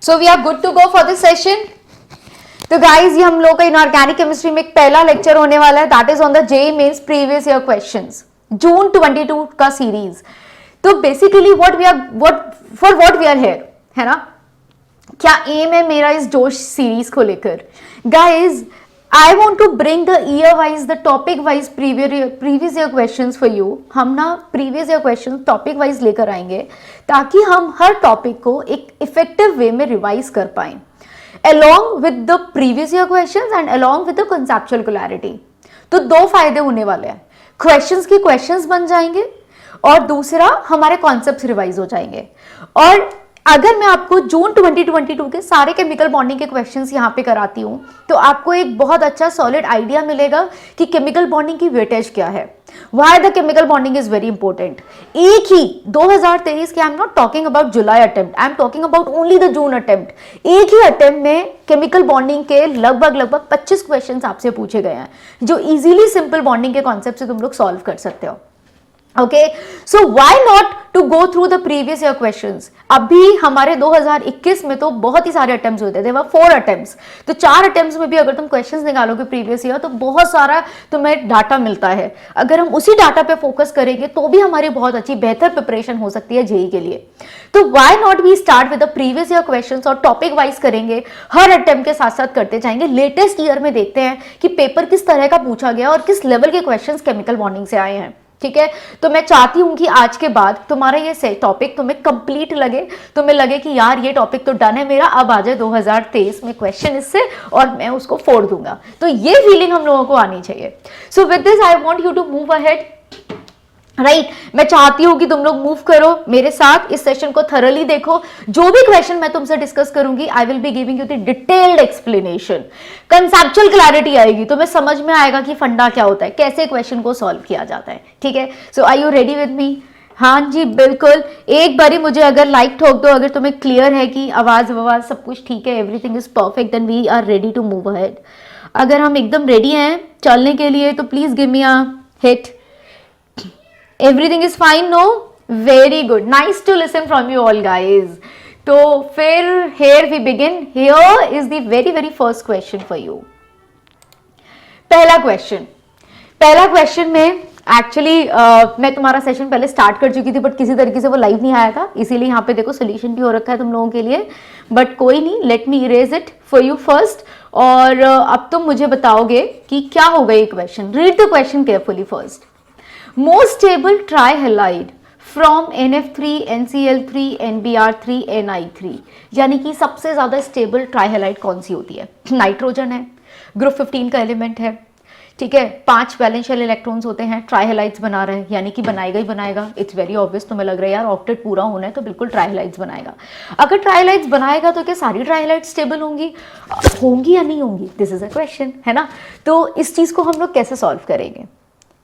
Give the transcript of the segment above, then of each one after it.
So we are good to go for this session. तो guys ये हम लोग का इनऑर्गेनिक केमिस्ट्री में एक पहला लेक्चर होने वाला है, that is on the JEE mains previous year questions, June 22 का सीरीज। तो basically what we are here, है ना, क्या एम है मेरा इस जोश सीरीज को लेकर। Guys I want to bring the year wise, the topic wise previous year question for you. हम ना previous year question topic wise लेकर आएंगे ताकि हम हर टॉपिक को एक इफेक्टिव वे में रिवाइज कर पाए, along with the previous year questions and along with the conceptual clarity। तो दो फायदे होने वाले हैं, क्वेश्चंस की क्वेश्चंस बन जाएंगे और दूसरा हमारे कॉन्सेप्ट्स रिवाइज हो जाएंगे। और अगर मैं आपको जून 2022 के सारे केमिकल बॉन्डिंग के क्वेश्चंस यहाँ पे कराती हूँ तो आपको एक बहुत अच्छा सॉलिड आइडिया मिलेगा कि केमिकल बॉन्डिंग की वेटेज क्या है, why the chemical bonding is very important. एक ही 2023 के, I am not talking about July attempt, I am talking about only the June attempt. एक ही अटेम्प्ट में केमिकल बॉन्डिंग के लगभग 25 क्वेश्चन आपसे पूछे गए हैं जो इजीली सिंपल बॉन्डिंग के कॉन्सेप्ट से तुम लोग सॉल्व कर सकते हो। Okay, so why not to go through the previous year questions. अभी हमारे 2021 में तो बहुत ही सारे अटेम्प्ट्स होते थे, 4 अटेम्प्ट्स, तो 4 अटेम्प्ट्स में भी अगर तुम क्वेश्चंस निकालोगे प्रीवियस ईयर तो बहुत सारा तुम्हें डाटा मिलता है। अगर हम उसी डाटा पे फोकस करेंगे तो भी हमारी बहुत अच्छी बेहतर प्रिपरेशन हो सकती है जेईई के लिए। तो why not we start with the previous year questions और टॉपिक वाइज करेंगे, हर अटेम्प्ट के साथ साथ करते जाएंगे। लेटेस्ट ईयर में देखते हैं कि पेपर किस तरह का पूछा गया और किस लेवल के क्वेश्चंस केमिकल बॉन्डिंग से आए हैं। ठीक है, तो मैं चाहती हूं कि आज के बाद तुम्हारा ये टॉपिक तुम्हें कंप्लीट लगे, तुम्हें लगे कि यार ये टॉपिक तो डन है मेरा, अब आ जाए 2023 में क्वेश्चन इससे और मैं उसको फोड़ दूंगा। तो ये फीलिंग हम लोगों को आनी चाहिए। So with this I want you to move ahead, right. मैं चाहती हूं कि तुम लोग मूव करो मेरे साथ, इस सेशन को थरली देखो। जो भी क्वेश्चन मैं तुमसे डिस्कस करूंगी आई will be giving you the detailed explanation, conceptual clarity आएगी, तुम्हें समझ में आएगा कि फंडा क्या होता है, कैसे क्वेश्चन को सॉल्व किया जाता है। ठीक है, so are you ready with me? हाँ जी बिल्कुल, एक बारी मुझे अगर लाइक ठोक दो अगर तुम्हें क्लियर है कि आवाज सब कुछ ठीक है, everything is perfect, then we are ready to move ahead. अगर हम एकदम रेडी हैं चलने के लिए तो please give me a hit. Everything is fine, no? Very good. Nice to listen from you all, guys. तो फिर here we begin. Here is the very first question for you. पहला क्वेश्चन में actually मैं तुम्हारा session पहले start कर चुकी थी बट किसी तरीके से वो लाइव नहीं आया था, इसीलिए यहाँ पे देखो सोल्यूशन भी हो रखा है तुम लोगों के लिए, बट कोई नहीं, let me erase it for you first. और अब तुम मुझे बताओगे कि क्या होगा ये question. Read the question carefully first. Most stable trihalide from NF3, NCl3, NBr3, Ni3, यानी कि सबसे ज्यादा स्टेबल ट्राइहेलाइड कौन सी होती है? नाइट्रोजन है, ग्रुप 15 का एलिमेंट है, ठीक है, 5 वैलेंशियल इलेक्ट्रॉन्स होते हैं, ट्राइहेलाइड्स बना रहे हैं, यानी कि बनाएगा ही बनाएगा। इट्स वेरी ऑब्वियस, तुम्हें लग रहा है यार ऑक्टेट पूरा होना है तो बिल्कुल ट्राइहेलाइड्स बनाएगा। अगर ट्राइहेलाइड्स बनाएगा तो क्या सारी ट्राइहेलाइड्स स्टेबल होंगी या नहीं होंगी? दिस इज अ क्वेश्चन, है ना। तो इस चीज को हम लोग कैसे सॉल्व करेंगे?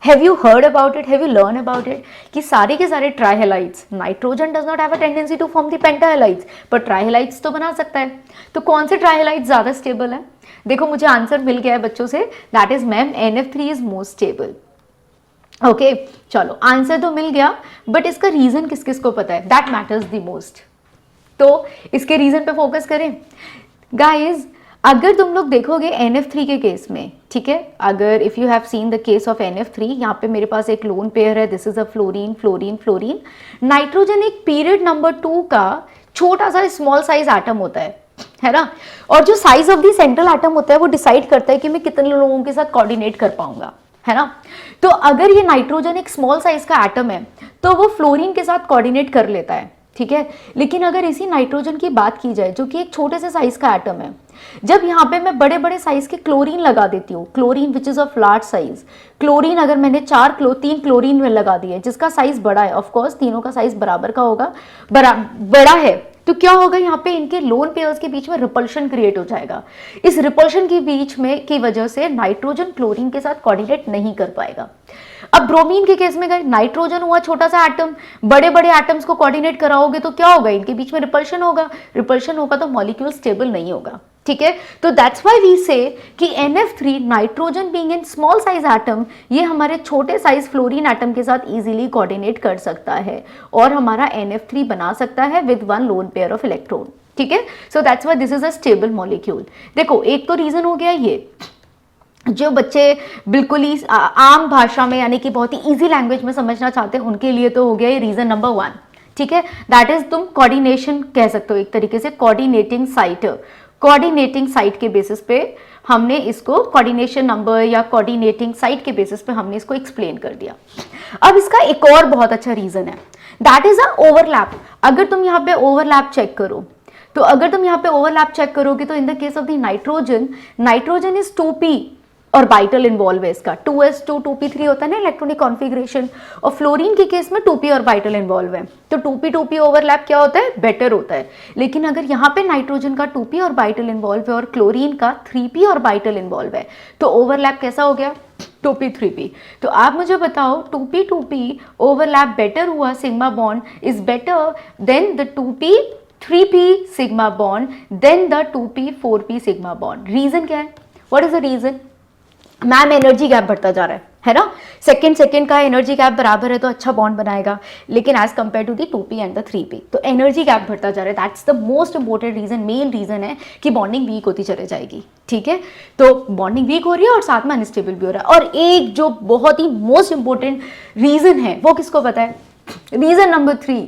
Have you heard about it? Have you learned about it? कि सारे के सारे ट्राइहेलाइड्स, nitrogen does not have a tendency to form the pentahalides, पर ट्राइहेलाइड्स तो बना सकता है। तो कौन से ट्राइहेलाइड्स ज्यादा स्टेबल है? देखो मुझे आंसर मिल गया है बच्चों से, that is ma'am NF3 is most stable. Okay, चलो आंसर तो मिल गया, बट इसका रीजन किस किस को पता है? That matters the most. तो इसके रीजन पे फोकस करें गाइज। अगर तुम लोग देखोगे NF3 के केस में, ठीक है, अगर if you have seen the case of NF3, यहाँ पे मेरे पास एक लोन पेयर है, this is a fluorine fluorine fluorine. Nitrogen एक पीरियड नंबर 2 का छोटा सा स्मॉल साइज एटम होता है ना, और जो size of the central atom होता है वो डिसाइड करता है कि मैं कितने लोगों के साथ कोऑर्डिनेट कर पाऊंगा, है ना। तो अगर ये नाइट्रोजन एक स्मॉल साइज का एटम है तो वो फ्लोरीन के साथ कोऑर्डिनेट कर लेता है, ठीक है। लेकिन अगर इसी नाइट्रोजन की बात की जाए जो कि एक छोटे से साइज का एटम है, जब यहाँ पे मैं बड़े बड़े साइज के क्लोरीन लगा देती हूँ, chlorine which is of large size, chlorine अगर मैंने 3 क्लोरीन में लगा दिए जिसका साइज बड़ा है, ऑफ कोर्स तीनों का साइज बराबर का होगा, बड़ा है, तो क्या होगा यहाँ पे इनके लोन पेयर्स के बीच में रिपल्शन क्रिएट हो जाएगा। इस रिपल्शन के बीच में की वजह से नाइट्रोजन क्लोरीन के साथ कोऑर्डिनेट नहीं कर पाएगा। अब ब्रोमीन के केस में गए, नाइट्रोजन हुआ छोटा सा एटम, बड़े बड़े एटम्स को कोऑर्डिनेट कराओगे तो क्या होगा, इनके बीच में रिपल्शन होगा तो मॉलिक्यूल स्टेबल नहीं होगा, ठीक है, तो दैट्स व्हाई वी से कि NF3 nitrogen being in small size atom, ये हमारे छोटे साइज फ्लोरीन एटम के साथ इजीली कोऑर्डिनेट कर सकता है और हमारा NF3 बना सकता है with one lone pair of electron. ठीक है, सो that's why this is a stable molecule. देखो एक तो रीजन हो गया ये, जो बच्चे बिल्कुल ही आम भाषा में यानी कि बहुत ही इजी लैंग्वेज में समझना चाहते हैं उनके लिए तो हो गया ये रीजन नंबर 1। ठीक है, दैट इज तुम कोऑर्डिनेशन कह सकते हो एक तरीके से, कोऑर्डिनेटिंग साइट। कोऑर्डिनेटिंग साइट के बेसिस पे हमने इसको, कोऑर्डिनेशन नंबर या कोऑर्डिनेटिंग साइट के बेसिस पे हमने इसको एक्सप्लेन कर दिया। अब इसका एक और बहुत अच्छा रीजन है, दैट इज अ ओवरलैप। अगर तुम यहाँ पे ओवरलैप चेक करो, तो अगर तुम यहाँ पे ओवरलैप चेक करोगे तो in the case of the nitrogen, nitrogen is 2p orbital involve है इसका, 2s2 2p3 होता है ना इलेक्ट्रॉनिक कॉन्फ़िगरेशन, और फ्लोरीन के केस में 2p ऑर्बिटल इन्वॉल्व है। तो 2p ओवरलैप क्या होता है, बेटर होता है। लेकिन अगर यहाँ पे नाइट्रोजन का 2p ऑर्बिटल इन्वॉल्व है और क्लोरीन का 3p ऑर्बिटल इन्वॉल्व है, तो ओवरलैप कैसा हो गया, 2p 3p। तो आप मुझे बताओ 2p ओवरलैप बेटर हुआ, sigma bond is better than the 2p 3p sigma bond than the 2p 4p sigma bond. Reason क्या है, what is the reason? Ma'am energy gap बढ़ता जा रहा है ना, सेकंड का एनर्जी गैप बराबर है तो अच्छा बॉन्ड बनाएगा, लेकिन as compare to the 2p and the 3p तो एनर्जी गैप बढ़ता जा रहा है। That's the most important reason, main reason है कि बॉन्डिंग वीक होती चले जाएगी। ठीक है, तो बॉन्डिंग वीक हो रही है और साथ में अनस्टेबल भी हो रहा है। और एक जो बहुत ही मोस्ट इंपॉर्टेंट रीजन है वो किसको पता है, रीजन नंबर 3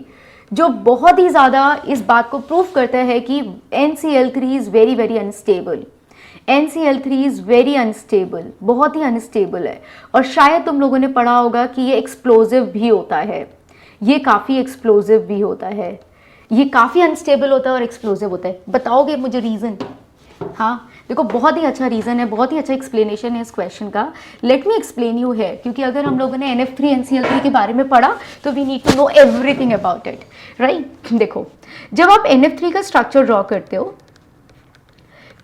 जो बहुत ही ज्यादा इस बात को प्रूव करता है कि NCl3 is very very unstable. NCl3 is very unstable, बहुत ही अनस्टेबल है। और शायद तुम लोगों ने पढ़ा होगा कि ये एक्सप्लोजिव भी होता है, ये काफ़ी एक्सप्लोजिव भी होता है, ये काफ़ी अनस्टेबल होता है और एक्सप्लोजिव होता है। बताओगे मुझे रीज़न? हाँ देखो, बहुत ही अच्छा रीज़न है, बहुत ही अच्छा एक्सप्लेनेशन है इस क्वेश्चन का। लेट मी एक्सप्लेन यू है, क्योंकि अगर हम लोगों ने NF3 NCl3 के बारे में पढ़ा तो we need to know everything about it, right. देखो जब आप NF3 का स्ट्रक्चर ड्रॉ करते हो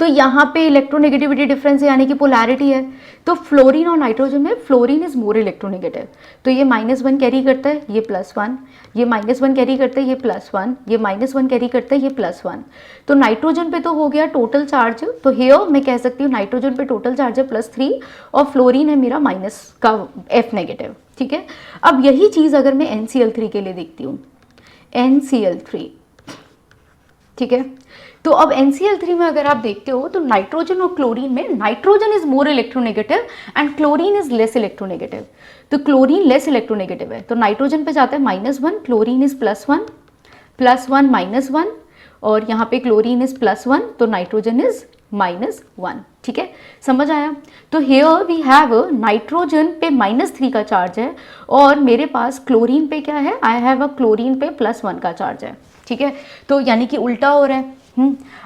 तो यहाँ पे इलेक्ट्रोनेगेटिविटी डिफरेंस है, यानी कि पोलैरिटी है। तो फ्लोरीन और नाइट्रोजन में फ्लोरीन इज मोर इलेक्ट्रोनेगेटिव, तो ये -1 कैरी करता है, ये +1, ये -1 कैरी करता है, ये +1, ये -1 कैरी करता है, ये +1। तो नाइट्रोजन पे तो हो गया टोटल चार्ज, तो हियर मैं कह सकती हूँ नाइट्रोजन पे टोटल चार्ज है +3 और फ्लोरीन है मेरा माइनस का F नेगेटिव। ठीक है, अब यही चीज़ अगर मैं NCl3 के लिए देखती हूँ, NCl3, ठीक है, तो अब NCl3 में अगर आप देखते हो तो नाइट्रोजन और क्लोरीन में nitrogen is more electronegative and chlorine is less electronegative. तो क्लोरीन लेस इलेक्ट्रोनेगेटिव है, तो नाइट्रोजन पे जाता है -1, क्लोरीन इज +1, +1 -1, और यहाँ पे क्लोरीन इज +1 तो नाइट्रोजन इज -1। ठीक है, समझ आया? तो हियर वी हैव नाइट्रोजन पे -3 का चार्ज है और मेरे पास क्लोरीन पे क्या है, आई हैव अ क्लोरीन पे +1 का चार्ज है। ठीक है, तो यानी कि उल्टा हो रहा है।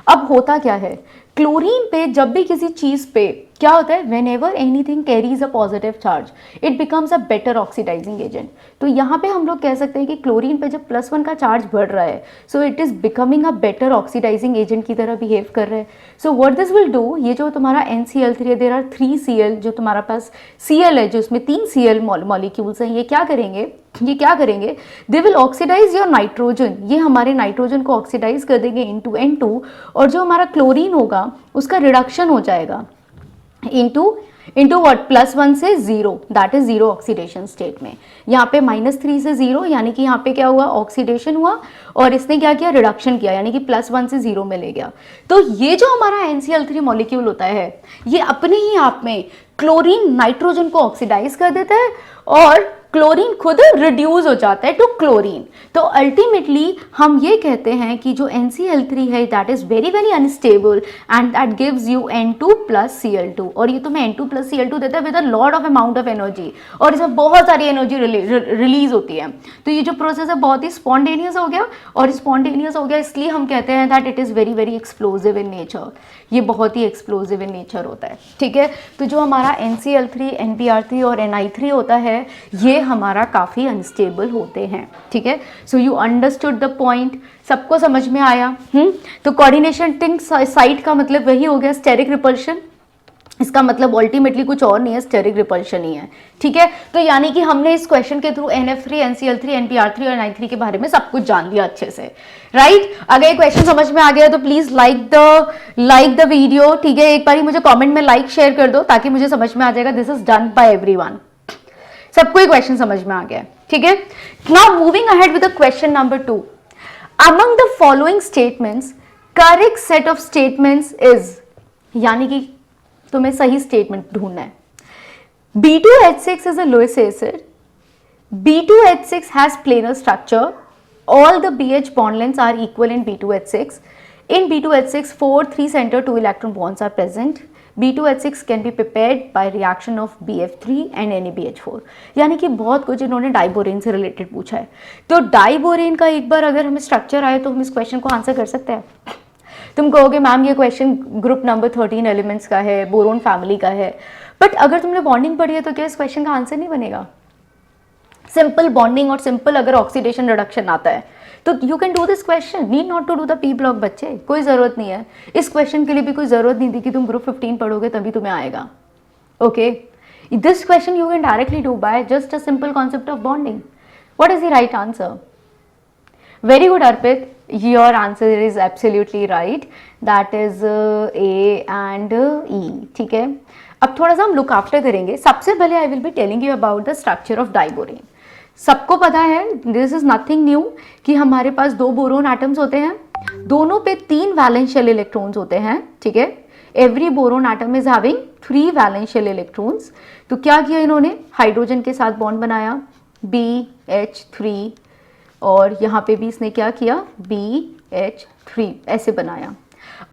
अब होता क्या है, क्लोरीन पे जब भी किसी चीज पे क्या होता है, whenever anything carries a positive charge it becomes a better oxidising agent. तो यहाँ पे हम लोग कह सकते हैं कि क्लोरीन पे जब +1 का चार्ज बढ़ रहा है so it is becoming a better oxidising agent की तरह बिहेव कर रहा है। So what this will do, ये जो तुम्हारा NCl3 है, देयर आर 3 Cl, जो तुम्हारा पास Cl है, जो इसमें 3 Cl मॉलिक्यूल्स हैं, ये क्या करेंगे, they will oxidise your nitrogen, ये हमारे नाइट्रोजन को ऑक्सीडाइज कर देंगे इनटू N2, और जो हमारा क्लोरीन होगा उसका रिडक्शन हो जाएगा इंटू व्हाट, +1 से 0, दैट इज 0 ऑक्सीडेशन स्टेट में। यहाँ पे -3 से 0, यानी कि यहाँ पे क्या हुआ, ऑक्सीडेशन हुआ, और इसने क्या किया, रिडक्शन किया, यानी कि +1 से 0 में ले गया। तो ये जो हमारा NCl3 मॉलिक्यूल होता है ये अपने ही आप में क्लोरीन नाइट्रोजन को ऑक्सीडाइज कर देता है और क्लोरीन खुद रिड्यूस हो जाता है टू क्लोरीन। तो अल्टीमेटली हम ये कहते हैं कि जो NCl3 है that is very very unstable and that gives you N2 + Cl2, और ये तुम्हें N2 + Cl2 देता है with a lot of amount of energy, और इसमें बहुत सारी एनर्जी रिलीज होती है। तो ये जो प्रोसेस है बहुत ही स्पॉन्टेनियस हो गया, और स्पॉन्टेनियस हो गया इसलिए हम कहते हैं that it is very very explosive in nature, ये बहुत ही एक्सप्लोजिव इन नेचर होता है। ठीक है, तो जो हमारा NCl3, NBr3 और Ni3 होता है ये हमारा काफ़ी अनस्टेबल होते हैं। ठीक है, so you understood the point, सबको समझ में आया? तो कोऑर्डिनेटिंग साइट का मतलब वही हो गया स्टेरिक रिपल्शन, इसका मतलब अल्टीमेटली कुछ और नहीं है, स्टेरिक रिपल्शन ही है, ठीक है। तो यानी कि हमने इस क्वेश्चन के थ्रू NF3, NCl3, NPR3 और NI3 के बारे में सब कुछ जान लिया अच्छे से, राइट। अगर ये क्वेश्चन समझ में आ गया तो प्लीज लाइक द वीडियो, ठीक है। एक बार मुझे कमेंट में लाइक शेयर कर दो ताकि मुझे समझ में आ जाएगा this is done by everyone, सबको ये क्वेश्चन समझ में आ गया, ठीक है। Now moving ahead with the question number 2, among the following statements correct set of statements is, यानी कि तुम्हें सही स्टेटमेंट ढूंढना है। B2H6 is a Lewis acid. B2H6 has planar structure. All the BH bond lengths are equal in B2H6. In B2H6, 4 3-center 2 electron bonds are present. B2H6 can be prepared by reaction of BF3 and NaBH4. यानी कि बहुत कुछ इन्होंने diborane से related पूछा है। तो diborane का एक बार अगर हमें स्ट्रक्चर आए तो हम इस क्वेश्चन को आंसर कर सकते हैं। तुम कहोगे मैम ये क्वेश्चन ग्रुप नंबर 13 एलिमेंट्स का है, बोरोन फैमिली का है, बट अगर तुमने बॉन्डिंग पढ़ी है तो क्या इस क्वेश्चन का आंसर नहीं बनेगा? सिंपल बॉन्डिंग और सिंपल अगर ऑक्सीडेशन रिडक्शन आता है तो you can do this question, need not to do the P block. बच्चे कोई जरूरत नहीं है इस क्वेश्चन के लिए भी, कोई जरूरत नहीं थी कि तुम ग्रुप 15 पढ़ोगे तभी तुम्हें आएगा, okay. This question you can directly do by just a simple concept of bonding. What is the right answer? Very good Arpit, your answer is absolutely right, that is A and E, ठीक है। अब थोड़ा सा हम look after करेंगे। सबसे पहले आई will be telling you about the structure of diborane. सबको पता है दिस इज नथिंग न्यू कि हमारे पास 2 बोरोन एटम्स होते हैं, दोनों पे 3 वैलेंस शेल इलेक्ट्रॉन्स होते हैं, ठीक है। Every boron atom is having 3 valence shell electrons. तो क्या किया इन्होंने, हाइड्रोजन के साथ बॉन्ड बनाया BH3 और यहाँ पे भी इसने क्या किया BH3 ऐसे बनाया।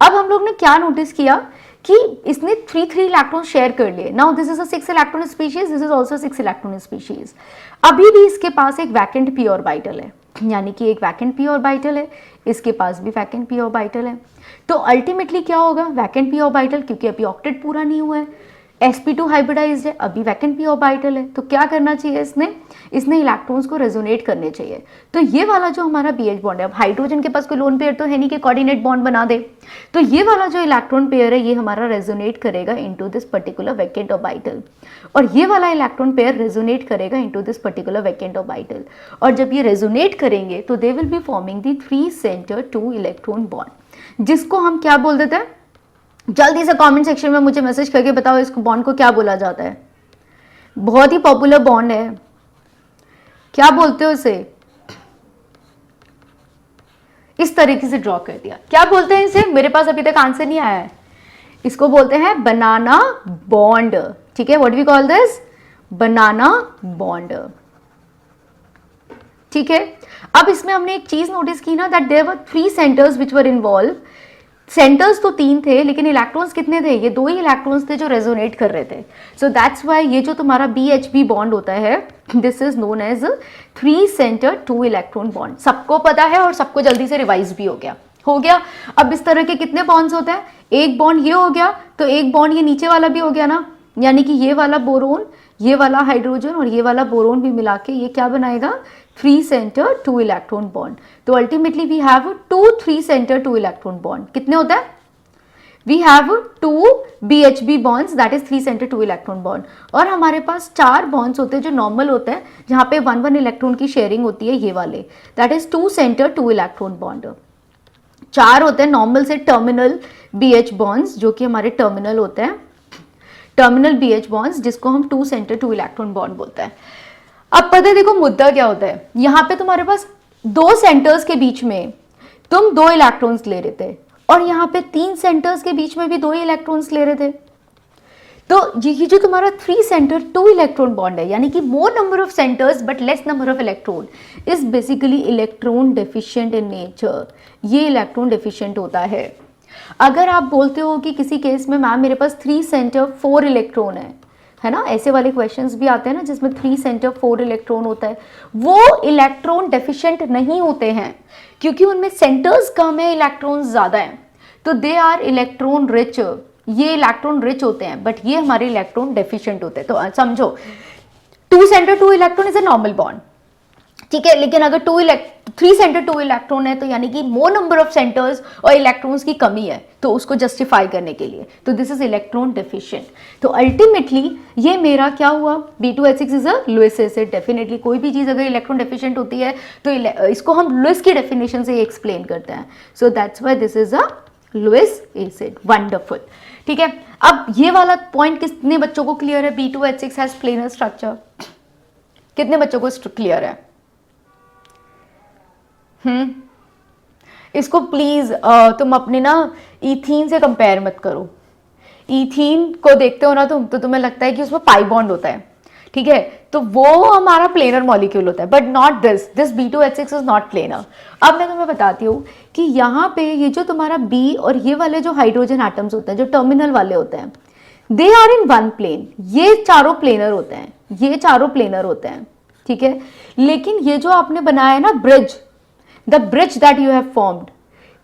अब हम लोग ने क्या नोटिस किया कि इसने 3 इलेक्ट्रॉन शेयर कर लिए। Now this is a 6 electron species, this is also 6 electron species. अभी भी इसके पास एक वैकेंट पी ऑर्बिटल है, यानी कि एक वैकेंट पी ऑर्बिटल है, इसके पास भी वैकेंट पी ऑर्बिटल है। तो अल्टीमेटली क्या होगा, वैकेंट पी ऑर्बिटल, क्योंकि अभी ऑक्टेट पूरा नहीं हुआ है, sp2 हाइब्रिडाइज्ड है, अभी वैकेंट पी ऑर्बिटल है। तो क्या करना चाहिए इसने इलेक्ट्रॉन्स को रेजोनेट करने चाहिए। तो ये वाला जो हमारा BH बॉन्ड है, अब हाइड्रोजन के पास कोई लोन पेयर तो है नहीं कि कोऑर्डिनेट बॉन्ड बना दे, तो ये वाला जो इलेक्ट्रॉन पेयर है ये हमारा रेजोनेट करेगा into this particular vacant orbital, और ये वाला इलेक्ट्रॉन पेयर रेजोनेट करेगा into this particular vacant orbital. और जब ये रेजोनेट करेंगे तो they will be forming the 3 centre 2 electron bond, जिसको हम क्या बोल देते हैं? जल्दी से कमेंट सेक्शन में मुझे मैसेज करके बताओ इस बॉन्ड को क्या बोला जाता है। बहुत ही पॉपुलर बॉन्ड है, क्या बोलते हो इसे? इस तरीके से ड्रॉ कर दिया, क्या बोलते हैं इसे? मेरे पास अभी तक आंसर नहीं आया है। इसको बोलते हैं बनाना बॉन्ड, ठीक है। What we call this? Banana bond, ठीक है। अब इसमें हमने एक चीज नोटिस की ना, that there were 3 centres which were involve. Centres तो 3 थे लेकिन इलेक्ट्रॉन्स कितने थे? ये 2 ही इलेक्ट्रॉन्स थे जो रेजोनेट कर रहे थे। सो दैट्स व्हाई ये जो तुम्हारा BHB बॉन्ड होता है this is known as 3 centre 2 electron bond. सबको पता है और सबको जल्दी से रिवाइज भी हो गया। अब इस तरह के कितने बॉन्ड्स होते हैं? एक बॉन्ड ये हो गया, तो एक बॉन्ड ये नीचे वाला भी हो गया ना, यानी कि ये वाला बोरोन, ये वाला हाइड्रोजन और ये वाला बोरोन भी मिला के ये क्या बनाएगा? 3 सेंटर 2 इलेक्ट्रॉन बॉन्ड। तो ultimately we have 2 3 centre 2 electron bond. कितने होता है? We have 2 BHB bonds, that is 3 centre 2 electron bond. और हमारे पास 4 बॉन्ड्स होते हैं जो नॉर्मल होते हैं, जहां पे 1 इलेक्ट्रॉन की शेयरिंग होती है, ये वाले, that is 2 centre 2 electron bond. 4 होते हैं नॉर्मल से टर्मिनल BH बॉन्ड्स, जो कि हमारे टर्मिनल होते हैं, टर्मिनल BH बॉन्ड्स, जिसको हम 2 सेंटर 2 इलेक्ट्रॉन बॉन्ड बोलते हैं। अब पता है, देखो मुद्दा क्या होता है, यहाँ पे तुम्हारे पास 2 सेंटर्स के बीच में तुम 2 इलेक्ट्रॉन्स ले रहे थे, और यहाँ पे 3 सेंटर्स के बीच में भी 2 इलेक्ट्रॉन्स ले रहे थे। तो ये जो तुम्हारा 3 सेंटर 2 इलेक्ट्रॉन बॉन्ड है, यानी कि मोर number of centres but less number of electron, is basically electron deficient in nature. ये इलेक्ट्रॉन डेफिशिएंट होता है। अगर आप बोलते हो कि किसी केस में मैम मेरे पास 3 सेंटर 4 इलेक्ट्रॉन है ना, ऐसे वाले क्वेश्चंस भी आते हैं ना जिसमें 3 सेंटर 4 इलेक्ट्रॉन होता है, वो इलेक्ट्रॉन डेफिशिएंट नहीं होते हैं क्योंकि उनमें सेंटर्स कम है, इलेक्ट्रॉन्स ज्यादा हैं, तो दे आर इलेक्ट्रॉन रिच। ये इलेक्ट्रॉन रिच होते हैं बट ये हमारे इलेक्ट्रॉन डेफिशिएंट होते हैं। तो समझो 2 centre 2 electron is a normal bond, ठीक है, लेकिन अगर 3 सेंटर 2 इलेक्ट्रॉन है तो यानी कि मोर नंबर ऑफ सेंटर्स और इलेक्ट्रॉन्स की कमी है, तो उसको जस्टिफाई करने के लिए, तो दिस इज इलेक्ट्रॉन डेफिशिएंट। तो अल्टीमेटली ये मेरा क्या हुआ, B2H6 is a Lewis acid. Definitely कोई भी चीज अगर इलेक्ट्रॉन डेफिशिएंट होती है तो इसको हम लुईस की डेफिनेशन से एक्सप्लेन करते हैं। So that's why this is a Lewis acid. Wonderful. ठीक है, अब ये वाला पॉइंट कितने बच्चों को क्लियर है? B2H6 has planar structure. कितने बच्चों को क्लियर है? इसको प्लीज तुम अपने ना ईथीन से कंपेयर मत करो। ईथीन को देखते हो ना तुम, तो तुम्हें लगता है कि उसमें पाई बॉन्ड होता है, ठीक है, तो वो हमारा प्लेनर मॉलिक्यूल होता है, but not this B2H6 is not planar. अब मैं तुम्हें बताती हूँ कि यहाँ पे ये जो तुम्हारा B और ये वाले जो हाइड्रोजन एटम्स होते हैं, जो टर्मिनल वाले होते हैं, they are in one plane. ये चारों प्लेनर होते हैं, ये चारों प्लेनर होते हैं, ठीक है। लेकिन ये जो आपने बनाया है ना bridge, the bridge that you have formed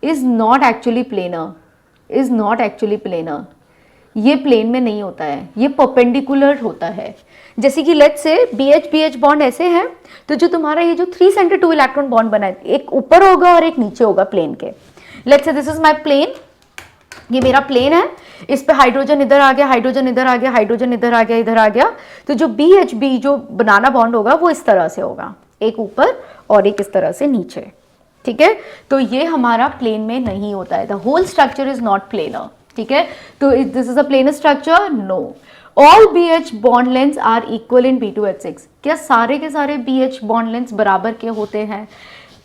is not actually planar, ये प्लेन में नहीं होता है, ये परपेंडिकुलर होता है। जैसे कि लेट्स से BH बॉन्ड ऐसे है, तो जो तुम्हारा ये जो 3 सेंटर 2 इलेक्ट्रॉन बॉन्ड बना है, एक ऊपर होगा और एक नीचे होगा प्लेन के। Let's say this is my plane, ये मेरा प्लेन है, इस पे हाइड्रोजन इधर आ गया, हाइड्रोजन इधर आ गया, हाइड्रोजन इधर आ गया, इधर आ गया, तो जो BHB जो बनाना बॉन्ड होगा वो इस तरह से होगा, एक ऊपर और एक इस तरह से नीचे, ठीक है। तो ये हमारा प्लेन में नहीं होता है, the whole structure is not planar, ठीक है। तो this is a planar structure? No. All BH bond lengths are equal in B2H6। क्या सारे के सारे BH बॉन्ड लेंथ्स बराबर के होते हैं?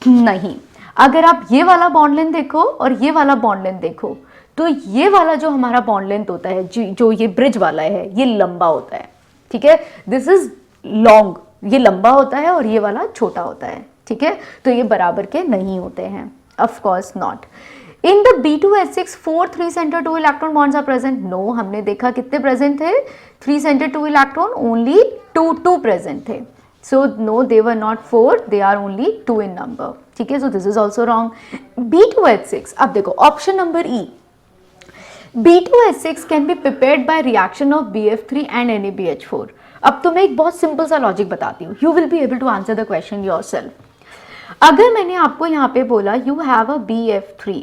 नहीं। अगर आप ये वाला बॉन्ड लेंथ देखो और ये वाला बॉन्ड लेंथ देखो, तो ये वाला जो हमारा बॉन्ड लेंथ होता है, जो ये ब्रिज वाला है, ये लंबा होता है, ठीक है। दिस इज लॉन्ग, ये लंबा होता है और ये वाला छोटा होता है, ठीक है। तो ये बराबर के नहीं होते हैं, of course not. In the B2H6 4 3 centre 2 electron bonds are present. No, हमने देखा कितने प्रेजेंट थे? 3 सेंटर 2 इलेक्ट्रॉन, ओनली 2 प्रेजेंट थे। So no, they were not 4, they are only 2 in number, ठीक है। So this is also wrong. B2H6, अब देखो option number E, B2H6 can be prepared by reaction of BF3 and NaBH4। अब तो मैं एक बहुत सिंपल सा लॉजिक बताती हूँ, you will be able to answer the question yourself. अगर मैंने आपको यहाँ पे बोला यू हैव अ BF3,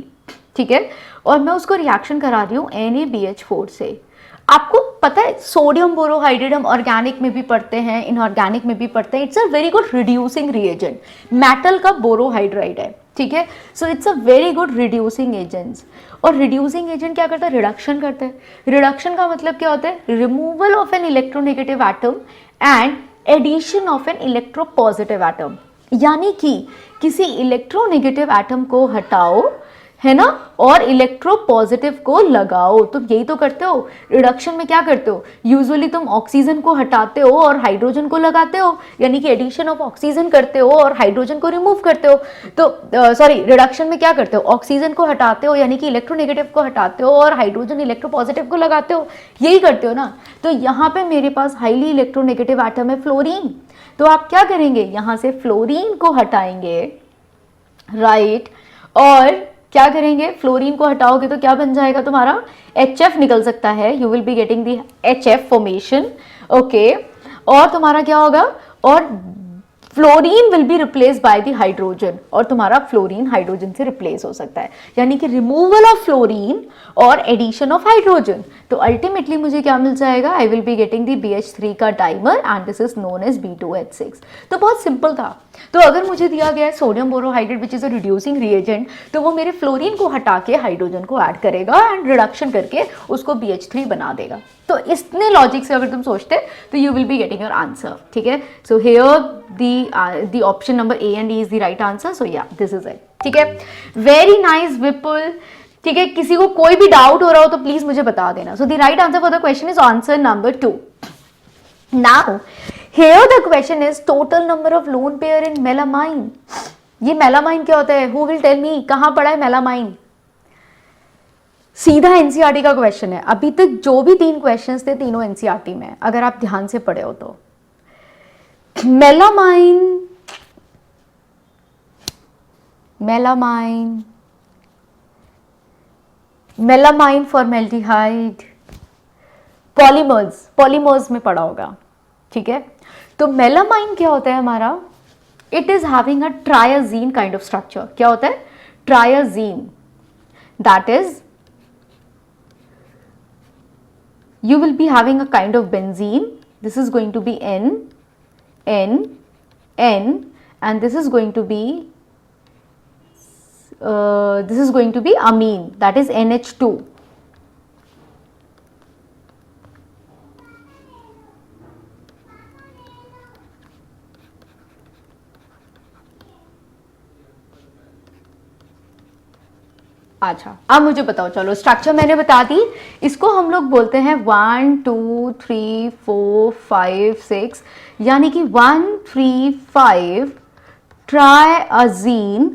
ठीक है, और मैं उसको रिएक्शन करा रही हूँ NaBH4 से, आपको पता है सोडियम बोरोहाइड्रेट हम ऑर्गेनिक में भी पढ़ते हैं, इनऑर्गेनिक में भी पढ़ते हैं, it's a very good reducing reagent, metal का बोरोहाइड्राइड है, ठीक है। So it's a very good reducing agents. और रिड्यूसिंग एजेंट क्या करता है? रिडक्शन करते हैं। रिडक्शन का मतलब क्या होता है? Removal of an electronegative atom and addition of an electropositive atom. यानी कि किसी इलेक्ट्रोनेगेटिव एटम को हटाओ, है ना, और इलेक्ट्रो पॉजिटिव को लगाओ। तुम यही तो करते हो रिडक्शन में। क्या करते हो? यूजुअली तुम ऑक्सीजन को हटाते हो और हाइड्रोजन को लगाते हो, यानी कि एडिशन ऑफ ऑक्सीजन करते हो और हाइड्रोजन को रिमूव करते हो। तो सॉरी, रिडक्शन में क्या करते हो? ऑक्सीजन को हटाते हो, यानी कि इलेक्ट्रोनेगेटिव को हटाते हो, और हाइड्रोजन इलेक्ट्रो पॉजिटिव को लगाते हो, यही करते हो ना। तो यहाँ पे मेरे पास हाईली इलेक्ट्रोनेगेटिव एटम है फ्लोरीन, तो आप क्या करेंगे? यहाँ से फ्लोरीन को हटाएंगे, राइट, और क्या करेंगे? फ्लोरीन को हटाओगे तो क्या बन जाएगा तुम्हारा? HF निकल सकता है, you will be getting the HF formation, okay. और तुम्हारा क्या होगा? और fluorine will be replace by the hydrogen, और तुम्हारा फ्लोरीन हाइड्रोजन से रिप्लेस हो सकता है, यानी कि रिमूवल ऑफ फ्लोरीन और एडिशन ऑफ हाइड्रोजन। तो अल्टीमेटली मुझे क्या मिल जाएगा? I will be getting the BH3 का dimer and this is known as B2H6। तो बहुत सिंपल था। तो अगर मुझे दिया गया है sodium borohydride which is a reducing reagent, तो वो मेरे फ्लोरीन को हटा के हाइड्रोजन को ऐड करेगा एंड रिडक्शन करके उसको BH3 बना देगा। तो इतने लॉजिक से अगर तुम सोचते तो you will be getting your answer, ठीक है। So here the option number A and E is the right answer. So या दिस इज इट, ठीक है। वेरी नाइस विपुल, ठीक है। किसी को कोई भी डाउट हो रहा हो तो प्लीज मुझे बता देना। सो the right answer for the question is answer number 2। Now here the question is total number of lone pair in melamine। ये melamine क्या होता है? Who will tell me? कहाँ पढ़ा है melamine? सीधा NCERT का क्वेश्चन है। अभी तक जो भी 3 क्वेश्चंस थे तीनों NCERT में, अगर आप ध्यान से पढ़े हो तो। melamine formaldehyde, पॉलीमर्स में पढ़ा होगा, ठीक है। तो मेलामाइन क्या होता है हमारा? It is having a triazine kind of structure. क्या होता है? Triazine. That is you will be having a kind of benzene. This is going to be N, N, N, and this is going to be amine, that is NH2. अच्छा, अब मुझे बताओ, चलो structure मैंने बता दी. इसको हम लोग बोलते हैं 1 2 3 4 5 6, यानी कि 1 3 5 ट्राइअजीन.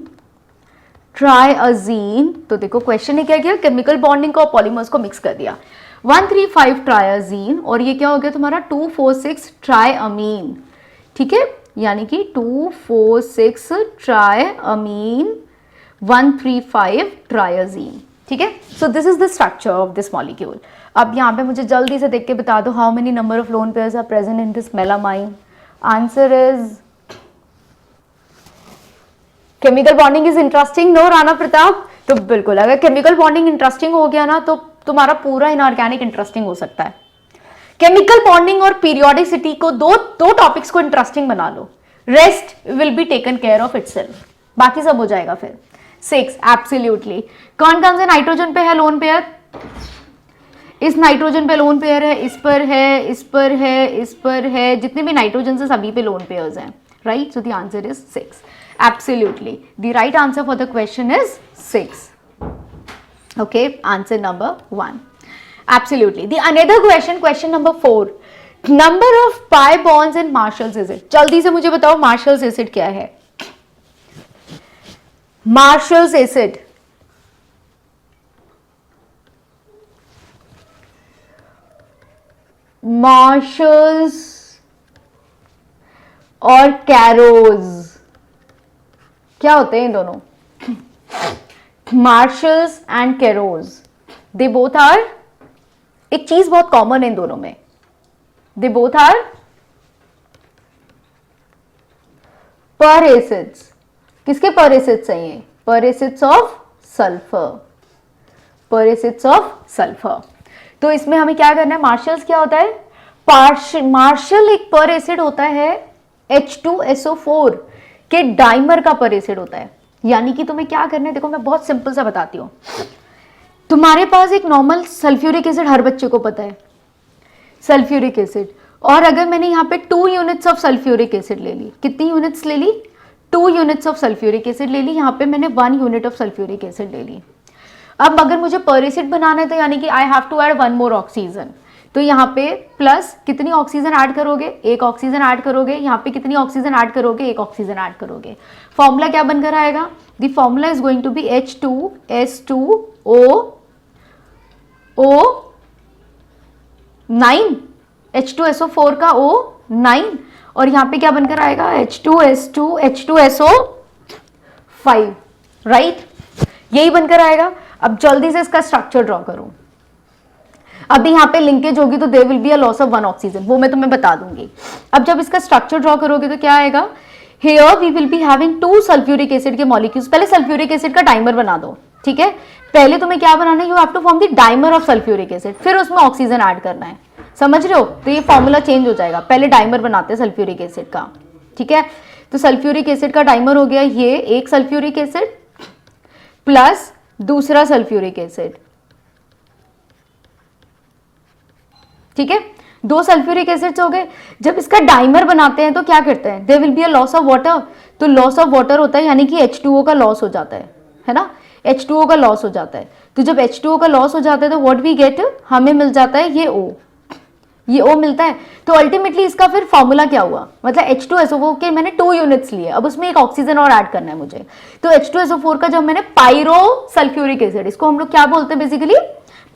ट्राइअजीन. तो देखो क्वेश्चन ने क्या किया, केमिकल बॉन्डिंग को, पॉलीमर्स को मिक्स कर दिया. 1 3 5 ट्राइअजीन, और ये क्या हो गया तुम्हारा 2 4 6 ट्राइअमीन. ठीक है, यानी कि 2 4 6 ट्राइअमीन 1 3 5 ट्राइअजीन. ठीक है, so this is the structure of this molecule. अब यहाँ पे मुझे जल्दी से देख के बता दो, how many number of lone pairs are present in this melamine. Answer is chemical bonding is interesting. No Rana Pratap? तो बिल्कुल, अगर केमिकल बॉन्डिंग इंटरेस्टिंग हो गया ना तो तुम्हारा पूरा इनऑर्गेनिक इंटरेस्टिंग हो सकता है. केमिकल बॉन्डिंग और पीरियोडिसिटी को दो टॉपिक्स को इंटरेस्टिंग बना लो, rest will be taken care of itself, बाकी सब हो जाएगा फिर. 6 एब्सोल्युटली. कौन कौन से नाइट्रोजन पे है लोन पेयर? इस नाइट्रोजन पे लोन पेयर है, इस पर है, इस पर है, इस पर है, जितने भी नाइट्रोजन से सभी पे लोन पेयर्स हैं. Right, so the answer is 6. Absolutely the right answer for the question is 6. Okay, answer number 1. Absolutely. The another question, question number 4, number of pi bonds in marshals acid. जल्दी से मुझे बताओ marshals acid क्या है? Marshals acid, marshals और कैरोज क्या होते हैं इन दोनों? Marshall's and Caro's, they both are, एक चीज बहुत कॉमन है इन दोनों में, they both are peracids. किसके पर एसिड्स हैं ये? Peracids of sulphur. Peracids of sulphur. तो इसमें हमें क्या करना है? मार्शल्स क्या होता है? मार्शल एक पर एसिड होता है H2SO4 के डाइमर का पर एसिड होता है. यानी कि तुम्हें क्या करना है, देखो मैं बहुत सिंपल सा बताती हूँ. तुम्हारे पास एक नॉर्मल सल्फ्यूरिक एसिड हर बच्चे को पता है, सल्फ्यूरिक एसिड, और अगर मैंने यहाँ पे 2 यूनिट्स ऑफ सल्फ्यूरिक एसिड ले ली, कितनी यूनिट्स ले ली? 2 यूनिट्स ऑफ सल्फ्यूरिक एसिड ले ली. यहाँ पे मैंने 1 यूनिट ऑफ सल्फ्यूरिक एसिड ले ली. अब अगर मुझे पर एसिड बनाना है तो यानी कि I have to add 1 more oxygen. तो यहाँ पे प्लस कितनी ऑक्सीजन ऐड करोगे? 1 ऑक्सीजन ऐड करोगे. यहाँ पे कितनी ऑक्सीजन ऐड करोगे? 1 ऑक्सीजन ऐड करोगे. फॉर्मूला क्या बनकर आएगा? The formula is going to be H2S2O9, H2SO4 का O9, और यहाँ पे क्या बनकर आएगा? H2SO5. राइट, यही बनकर आएगा. अब जल्दी से इसका स्ट्रक्चर ड्रॉ करो. अभी यहाँ पे लिंकेज होगी तो there will be a loss of 1 oxygen, वो मैं तुम्हें बता दूंगी. अब जब इसका स्ट्रक्चर ड्रॉ करोगे तो क्या आएगा? Here we will be having 2 sulphuric acid के मॉलिक्यूल्स. पहले सल्फ्यूरिक एसिड का डाइमर बना दो. ठीक है, पहले तुम्हें क्या बनाना है? You have to form the dimer of sulphuric acid, फिर उसमें ऑक्सीजन ऐड करना है. समझ रहे हो? तो ये फॉर्मूला चेंज हो जाएगा. पहले डाइमर बनाते हैं सल्फ्यूरिक एसिड का. ठीक है, तो सल्फ्यूरिक एसिड का डाइमर हो गया ये, एक सल्फ्यूरिक एसिड प्लस दूसरा सल्फ्यूरिक एसिड. ठीक है, 2 सल्फ्यूरिक एसिड्स हो गए. जब इसका डाइमर बनाते हैं तो क्या करते हैं? There will be a loss of water. तो लॉस ऑफ वाटर होता है, यानी कि H2O का लॉस हो जाता है ना? H2O का लॉस हो जाता है. तो जब H2O का लॉस हो जाता है तो व्हाट वी गेट, हमें मिल जाता है ये O. ये O मिलता है. तो अल्टीमेटली इसका फिर फॉर्मूला क्या हुआ? मतलब H2SO4 के मैंने 2 यूनिट्स लिए, अब उसमें एक ऑक्सीजन और ऐड करना है मुझे. तो H2SO4 का जब मैंने पायरो सल्फ्यूरिक एसिड, इसको हम लोग क्या बोलते हैं बेसिकली?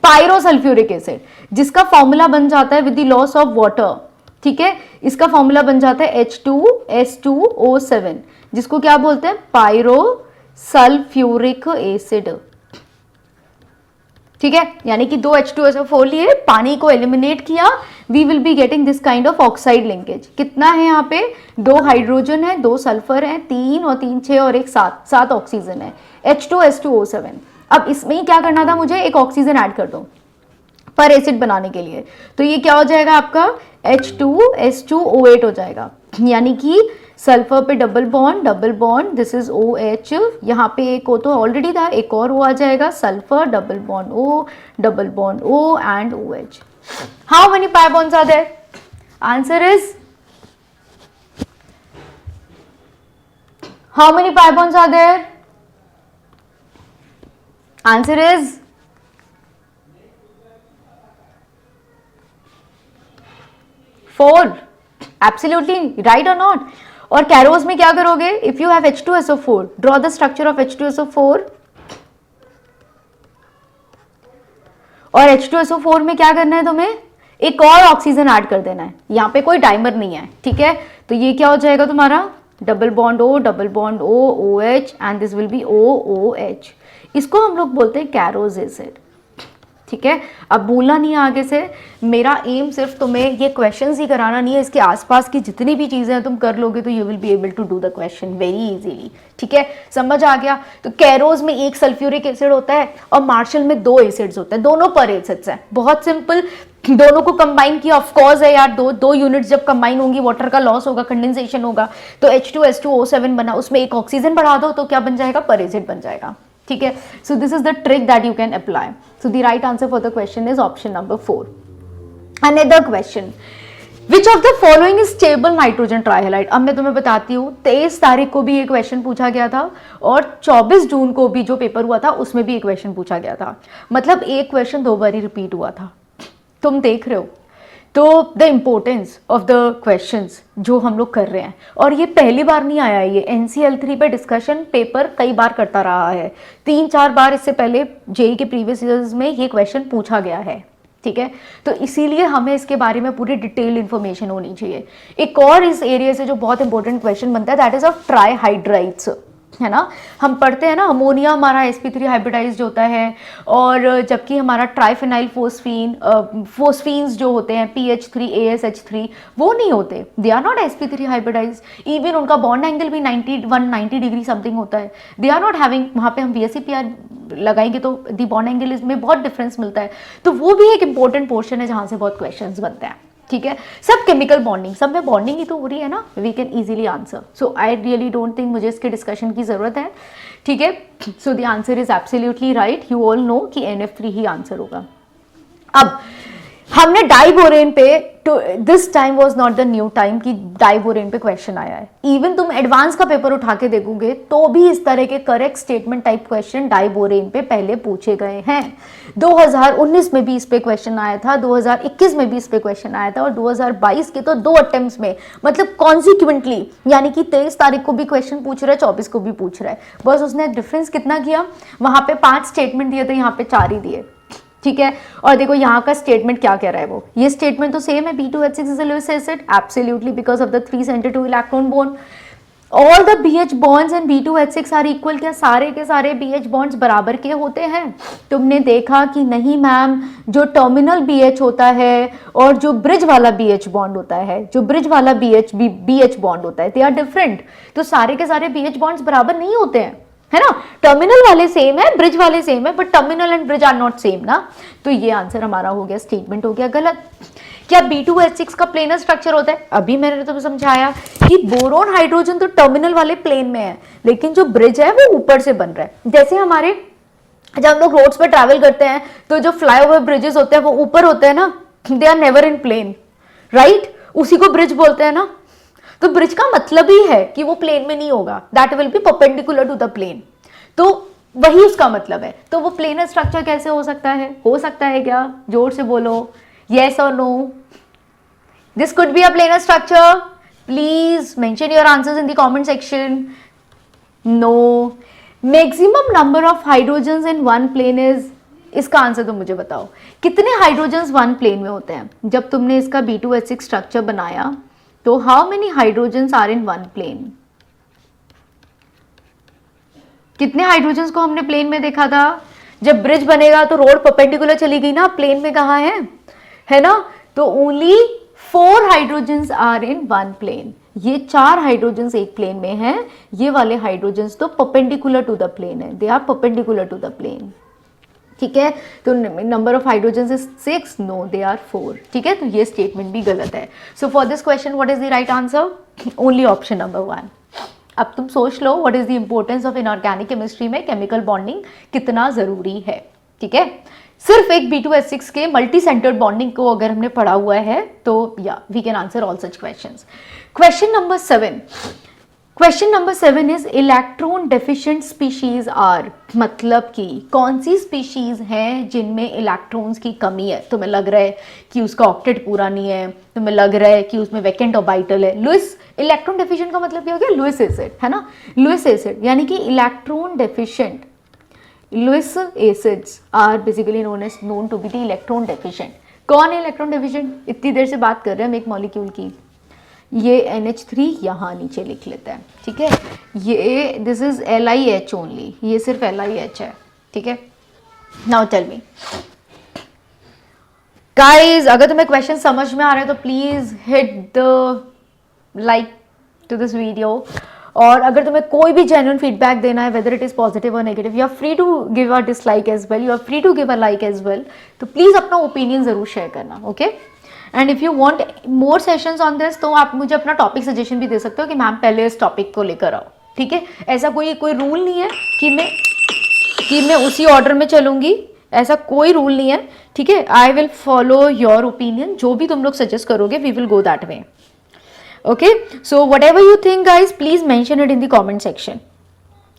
पायरो सल्फ्यूरिक एसिड, जिसका फॉर्मूला बन जाता है with the loss of water. ठीक है, इसका फॉर्मूला बन जाता है H2S2O7, जिसको क्या बोलते हैं? Pyrosulphuric acid. ठीक है, यानी कि 2 H2SO4 लिए, पानी को एलिमिनेट किया, we will be getting this kind of oxide linkage. कितना है यहाँ पे, 2 हाइड्रोजन है, 2 सल्फर है, 3 और 3 6 और एक 7 ऑक्सीजन है, H2S2O7। अब इसमें ही क्या करना था मुझे, एक ऑक्सीजन ऐड कर दो पर एसिड बनाने के लिए, तो ये क्या हो जाएगा आपका H2S2O8 हो जाएगा, यानी कि सल्फर पे double bond, this is OH, यहाँ पे एक O तो ऑलरेडी था, एक और O आ जाएगा, sulphur double bond O and OH। How many pi bonds are there? Answer is, how many pi bonds are there? Answer is 4, absolutely right और नॉट? और कैरोज में क्या करोगे, if you have H2SO4, draw the structure of H2SO4, और H2SO4 में क्या करना है तुम्हें, एक और ऑक्सीजन ऐड कर देना है, यहाँ पे कोई डाइमर नहीं है, ठीक है, तो ये क्या हो जाएगा तुम्हारा double bond O OH and this will B OOH। इसको हम लोग बोलते हैं कैरोज एसिड, ठीक है। अब भूलना नहीं है आगे से, मेरा एम सिर्फ तुम्हें ये क्वेश्चंस ही कराना नहीं है, इसके आसपास की जितनी भी चीजें हैं तुम कर लोगे तो you will be able to do the question very easily, ठीक है, समझ आ गया। तो कैरोज में एक सल्फ्यूरिक एसिड होता है और मार्शल में 2 एसिड्स होते हैं, दोनों पर एसिड्स हैं, बहुत सिंपल, दोनों को कंबाइन किया, ऑफ कोर्स है यार, दो यूनिट्स जब कंबाइन होंगी वाटर का लॉस होगा, कंडेंसेशन होगा, तो H2S2O7 बना, उसमें एक ऑक्सीजन बढ़ा दो तो क्या बन जाएगा, पर एसिड बन जाएगा, ठीक है। So this is the trick that you can apply. So the right answer for the question is option number 4। Another question, which of the following is stable nitrogen trihalide. अब मैं तुम्हें बताती हूँ, 23 तारीख को भी ये क्वेश्चन पूछा गया था और 24 जून को भी जो पेपर हुआ था उसमें भी एक क्वेश्चन पूछा गया था, मतलब एक क्वेश्चन 2 बार रिपीट हुआ था, तुम देख रहे हो। तो the importance of the questions जो हम लोग कर रहे हैं, और ये पहली बार नहीं आया है, ये NCL3 पे डिस्कशन पेपर कई बार करता रहा है, 3-4 बार इससे पहले जेई के प्रीवियस ईयर्स में ये क्वेश्चन पूछा गया है, ठीक है। तो इसीलिए हमें इसके बारे में पूरी डिटेल इन्फॉर्मेशन होनी चाहिए। एक और इस एरिया से जो बहुत इंपॉर्टेंट क्वेश्चन बनता है दैट इज ऑफ ट्राईहाइड्राइड्स, है ना, हम पढ़ते हैं ना, अमोनिया हमारा sp3 हाइब्रिडाइज्ड होता है, और जबकि हमारा ट्राइफेनाइल फोस्फीन्स जो होते हैं PH3 ASH3 वो नहीं होते, they are not sp3 hybridised, even उनका बॉन्ड एंगल भी 90 डिग्री समथिंग होता है, दे आर नॉट हैविंग, वहाँ पे हम VSEPR लगाएंगे तो दी बॉन्ड एंगल में बहुत डिफरेंस मिलता है, तो वो भी एक इंपॉर्टेंट पोर्शन है जहाँ से बहुत क्वेश्चन बनते हैं, ठीक है। सब केमिकल बॉन्डिंग, सब में बॉन्डिंग ही तो हो रही है ना, we can easily answer. So I really don't think मुझे इसके डिस्कशन की जरूरत है, ठीक है। So the answer is absolutely right, you all know कि NF3 ही आंसर होगा। अब हमने डाइबोरेन पे, this time was not the new time कि डाइबोरेन पे क्वेश्चन आया है, इवन तुम एडवांस का पेपर उठा के देखोगे तो भी इस तरह के correct statement type question diborane पे पहले पूछे गए हैं। 2019 में भी इस पे क्वेश्चन आया था, 2021 में भी इस पे क्वेश्चन आया था, और 2022 के तो 2 अटेम्प्ट्स में, मतलब कॉन्सिक्वेंटली, यानी कि 23 तारीख को भी क्वेश्चन पूछ रहा है, 24 को भी पूछ रहा है, बस उसने डिफरेंस कितना किया, वहां पे 5 स्टेटमेंट दिए थे, यहाँ पे 4 ही दिए, ठीक है। और देखो यहाँ का स्टेटमेंट क्या कह रहा है, वो ये स्टेटमेंट तो सेम है, B2H6 is a Lewis acid, absolutely because of the 3 center 2 electron bond, all the BH bonds and B2H6 are equal. क्या सारे के सारे BH बॉन्ड्स बराबर के होते हैं? तुमने देखा कि नहीं मैम, जो टर्मिनल BH होता है और जो ब्रिज वाला BH बॉन्ड होता है, जो ब्रिज वाला BH बॉन्ड होता है, दे आर डिफरेंट। तो सारे के सारे BH बॉन्ड्स बराबर नहीं होते हैं, है ना, टर्मिनल वाले सेम है, ब्रिज वाले सेम है, but terminal and bridge are not same ना। तो ये आंसर हमारा हो गया, स्टेटमेंट हो गया गलत। क्या B2H6 का प्लेनर स्ट्रक्चर होता है? अभी मैंने तुम्हें समझाया कि बोरोन हाइड्रोजन तो टर्मिनल वाले प्लेन में है, लेकिन जो ब्रिज है वो ऊपर से बन रहा है। जैसे हमारे जब हम लोग रोड्स पे ट्रैवल करते हैं तो जो फ्लाईओवर ब्रिजेस होते हैं वो ऊपर होते हैं ना, they are never in plane, right, उसी को ब्रिज बोलते हैं ना। तो ब्रिज का मतलब ही है कि वो प्लेन में नहीं होगा, that will be perpendicular to the plane, तो वही उसका मतलब है। तो वो प्लेनर स्ट्रक्चर कैसे हो सकता है? हो सकता है क्या? जोर से बोलो, yes or no, this could be a planar structure, please mention your answers in the comment section. No, maximum number of hydrogens in one plane is, इसका आंसर तो मुझे बताओ, कितने हाइड्रोजन्स वन प्लेन में होते हैं? जब तुमने इसका B2H6 स्ट्रक्चर बनाया तो how many hydrogens are in one plane? कितने हाइड्रोजन्स को हमने प्लेन में देखा था? जब ब्रिज बनेगा तो रोड परपेंडिकुलर चली गई ना, प्लेन में कहाँ है ना, तो only 4 hydrogens are in one plane. ये 4 हाइड्रोजन्स एक प्लेन में हैं, ये वाले हाइड्रोजन्स तो परपेंडिकुलर टू द प्लेन है, they are perpendicular to the plane. ठीक है, तो number of hydrogens is 6, no they are 4। ठीक है, तो ये स्टेटमेंट भी गलत है। So for this question what is the right answer? Only option number 1। अब तुम सोच लो what is the importance of inorganic chemistry में केमिकल बॉन्डिंग कितना जरूरी है। ठीक है, सिर्फ एक B2H6 के मल्टी सेंटर्ड बॉन्डिंग को अगर हमने पढ़ा हुआ है तो या we can answer all such questions. Question number 7, question number 7 is electron deficient species are, मतलब कि कौन सी स्पीशीज हैं जिनमें इलेक्ट्रॉन्स की कमी है। तुम्हें लग रहा है कि उसका ऑक्टेट पूरा नहीं है, तुम्हें लग रहा है कि उसमें वैकेंट ऑर्बिटल है। लुईस इलेक्ट्रॉन डेफिशिएंट का मतलब क्या हो गया? लुईस एसिड, है ना, लुईस एसिड, यानी कि electron deficient Lewis acids are basically known to be the electron deficient. कौन है इलेक्ट्रॉन डेफिशिएंट? इतनी देर से बात कर रहे हैं हम एक मॉलिक्यूल की, ये NH3 यहाँ नीचे लिख लेता है। ठीक है, ये दिस इज LiH ओनली, ये सिर्फ LiH है। ठीक है, नाउ टेल मी गाइस, अगर तुम्हें क्वेश्चन समझ में आ रहा है तो please hit the like to this video, और अगर तुम्हें कोई भी जेन्युइन फीडबैक देना है वेदर इट इज पॉजिटिव और negative, you are free to give a dislike as well, you are free to give a like as well. तो please अपना ओपिनियन जरूर शेयर करना। Okay, and if you want more sessions on this तो आप मुझे अपना topic suggestion भी दे सकते हो कि मैम पहले इस टॉपिक को लेकर आओ। ठीक है, ऐसा कोई रूल नहीं है कि मैं उसी ऑर्डर में चलूंगी, ऐसा कोई रूल नहीं है। ठीक है, I will follow your opinion, जो भी तुम लोग सजेस्ट करोगे we will go that way. Okay, so whatever you think guys please mention it in the comment section,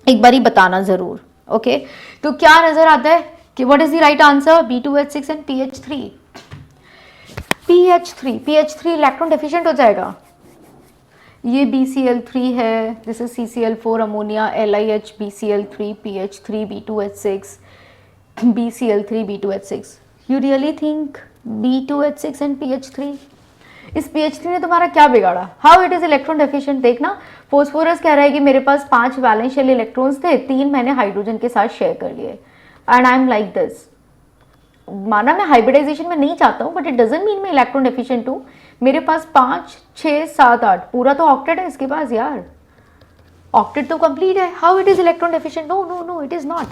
एक बार ही बताना जरूर। ओके, तो क्या नजर आता है कि what is the right answer? B2H6 and PH3। PH3 electron deficient हो जाएगा। ये BCl3 है, this is CCl4 ammonia, LiH BCl3 PH3 B2H6 BCl3 B2H6। You really think B2H6 and PH3? इस PH3 ने तुम्हारा क्या बिगाड़ा? How it is electron deficient? देखना, फोस्फोरस कह रहा है कि मेरे पास 5 वैलेंस शेल इलेक्ट्रॉन्स थे, 3 मैंने हाइड्रोजन के साथ शेयर कर लिए, and I am like this. माना मैं हाइब्रिडाइजेशन में नहीं चाहता हूँ, बट इट डजंट मीन मैं इलेक्ट्रॉन डेफिशिएंट हूँ। मेरे पास 5, 6, 7, 8 पूरा तो ऑक्टेट है इसके पास यार, ऑक्टेट तो कंप्लीट है। How it is electron deficient? No no no, it is not.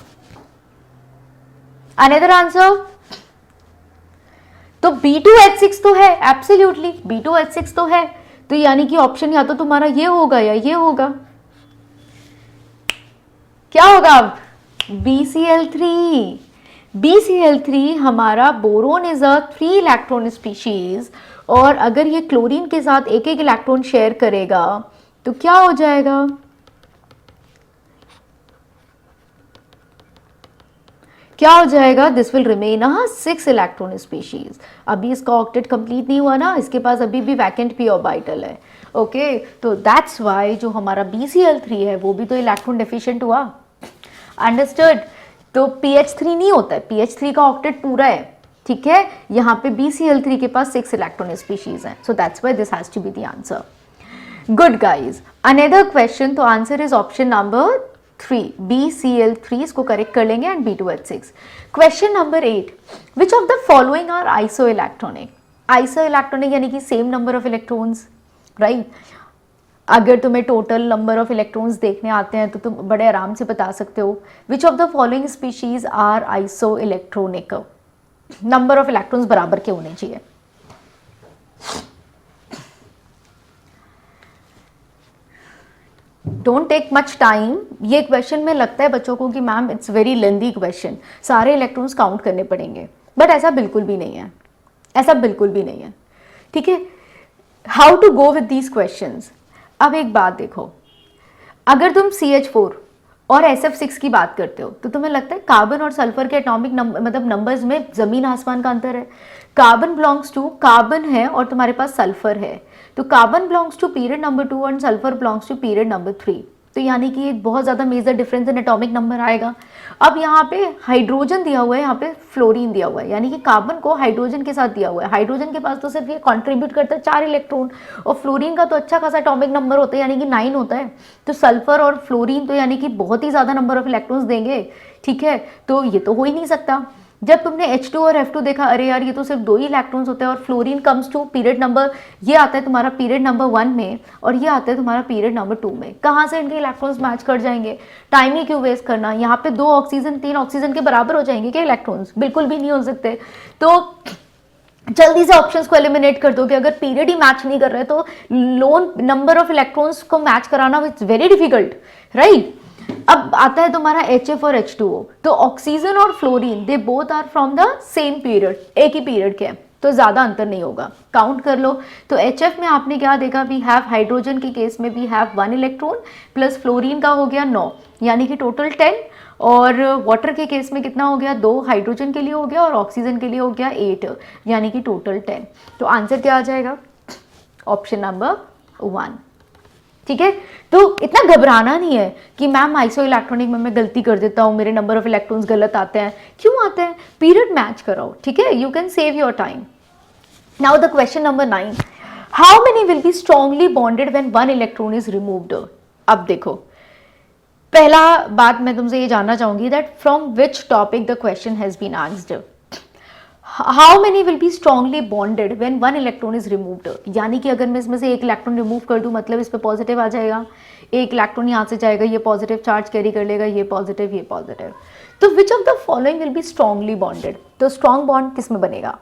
Another answer, तो B2H6 तो है, एब्सोल्युटली B2H6 तो है, तो यानी कि ऑप्शन या तो तुम्हारा ये होगा या ये होगा। क्या होगा अब? BCl3। BCl3 हमारा boron is a 3 electron species, और अगर ये क्लोरीन के साथ एक एक इलेक्ट्रॉन शेयर करेगा तो क्या हो जाएगा? क्या हो जाएगा? This will remain a 6 electron species. अभी इसका ऑक्टेट कंप्लीट नहीं हुआ ना, इसके पास अभी भी वैकेंट p ऑर्बिटल है। ओके, तो दैट्स वाई जो हमारा BCl3 है वो भी तो इलेक्ट्रॉन डेफिशिएंट हुआ। अंडरस्टूड? तो PH3 नहीं होता है, PH3 का ऑक्टेट पूरा है। ठीक है, यहाँ पे BCl3 के पास 6 इलेक्ट्रॉन स्पीशीज हैं, so that's why this has to be the answer. Good guys, another question, तो answer is option number 3, BCl3 इसको करेक्ट कर लेंगे, and B2H6। Question number 8, which of the following are isoelectronic? Isoelectronic यानी कि same number of electrons, right? अगर तुम्हें total number of electrons देखने आते हैं तो तुम बड़े आराम से बता सकते हो which of the following species are isoelectronic. Number of electrons बराबर के होने चाहिए। Don't take much time. ये क्वेश्चन में लगता है बच्चों को कि ma'am it's very lengthy question, सारे इलेक्ट्रॉन्स काउंट करने पड़ेंगे, बट ऐसा बिल्कुल भी नहीं है, ऐसा बिल्कुल भी नहीं है। ठीक है, how to go with these questions? अब एक बात देखो, अगर तुम CH4 और SF6 की बात करते हो तो तुम्हें लगता है कार्बन और सल्फर के एटॉमिक मतलब नंबर्स में जमीन आसमान का अंतर है। कार्बन बिलोंग्स टू, कार्बन है और तुम्हारे पास सल्फर है, तो carbon belongs to period number 2 and sulphur belongs to period number 3। तो यानी कि एक बहुत ज़्यादा major difference in atomic number आएगा। अब यहाँ पे हाइड्रोजन दिया हुआ है, यहाँ पे फ्लोरीन दिया हुआ है, यानी कि कार्बन को हाइड्रोजन के साथ दिया हुआ है। हाइड्रोजन के पास तो सिर्फ ये कंट्रीब्यूट करता है 4 इलेक्ट्रॉन, और फ्लोरीन का तो अच्छा खासा एटॉमिक नंबर होता है, यानी कि 9 होता है। तो सल्फर और फ्लोरीन तो यानी कि बहुत ही ज़्यादा नंबर ऑफ इलेक्ट्रॉन्स देंगे, ठीक है। तो ये तो हो ही नहीं सकता। जब तुमने H2 और F2 देखा, अरे यार ये तो सिर्फ 2 ही इलेक्ट्रॉन्स होते हैं, और fluorine comes to period number, ये आता है तुम्हारा पीरियड नंबर 1 में, और ये आता है तुम्हारा पीरियड नंबर 2 में। कहाँ से इनके इलेक्ट्रॉन्स मैच कर जाएंगे? टाइम ही क्यों वेस्ट करना? यहाँ पे 2 ऑक्सीजन 3 ऑक्सीजन के बराबर हो जाएंगे क्या इलेक्ट्रॉन्स? बिल्कुल भी नहीं हो सकते। तो जल्दी से ऑप्शंस को एलिमिनेट कर दो कि अगर पीरियड ही मैच नहीं कर रहे तो लोन नंबर ऑफ इलेक्ट्रॉन्स को मैच कराना इट्स वेरी डिफिकल्ट, राइट। अब आता है तुम्हारा HF और H2O। तो ऑक्सीजन और fluorine they both are from the same period, एक ही पीरियड के, तो ज्यादा अंतर नहीं होगा। काउंट कर लो। तो HF में आपने क्या देखा? वी हैव हाइड्रोजन के केस में we have 1 electron, plus fluorine का हो गया 9, यानी कि टोटल 10। और वाटर के केस में कितना हो गया? 2 हाइड्रोजन के लिए हो गया और ऑक्सीजन के लिए हो गया 8, यानी कि टोटल 10। तो आंसर क्या आ जाएगा? ऑप्शन नंबर 1, ठीक है। तो इतना घबराना नहीं है कि मैम आइसो इलेक्ट्रॉनिक में मैं गलती कर देता हूँ, मेरे नंबर ऑफ इलेक्ट्रॉन्स गलत आते हैं। क्यों आते हैं? पीरियड मैच कराओ, ठीक है। You can save your time. Now the question number 9, how many will be strongly bonded when 1 electron is removed? अब देखो, पहला बात मैं तुमसे ये जानना चाहूंगी that from which topic the question has been asked. How many will be strongly bonded when 1 electron is removed? यानी कि अगर मैं इसमें से एक इलेक्ट्रॉन रिमूव कर दूं, मतलब इस पे पॉजिटिव आ जाएगा, एक इलेक्ट्रॉन यहाँ से जाएगा, ये पॉजिटिव चार्ज कैरी कर लेगा, ये पॉजिटिव, ये पॉजिटिव। तो विच of the following will be strongly bonded? तो स्ट्रांग बॉन्ड किस में बनेगा?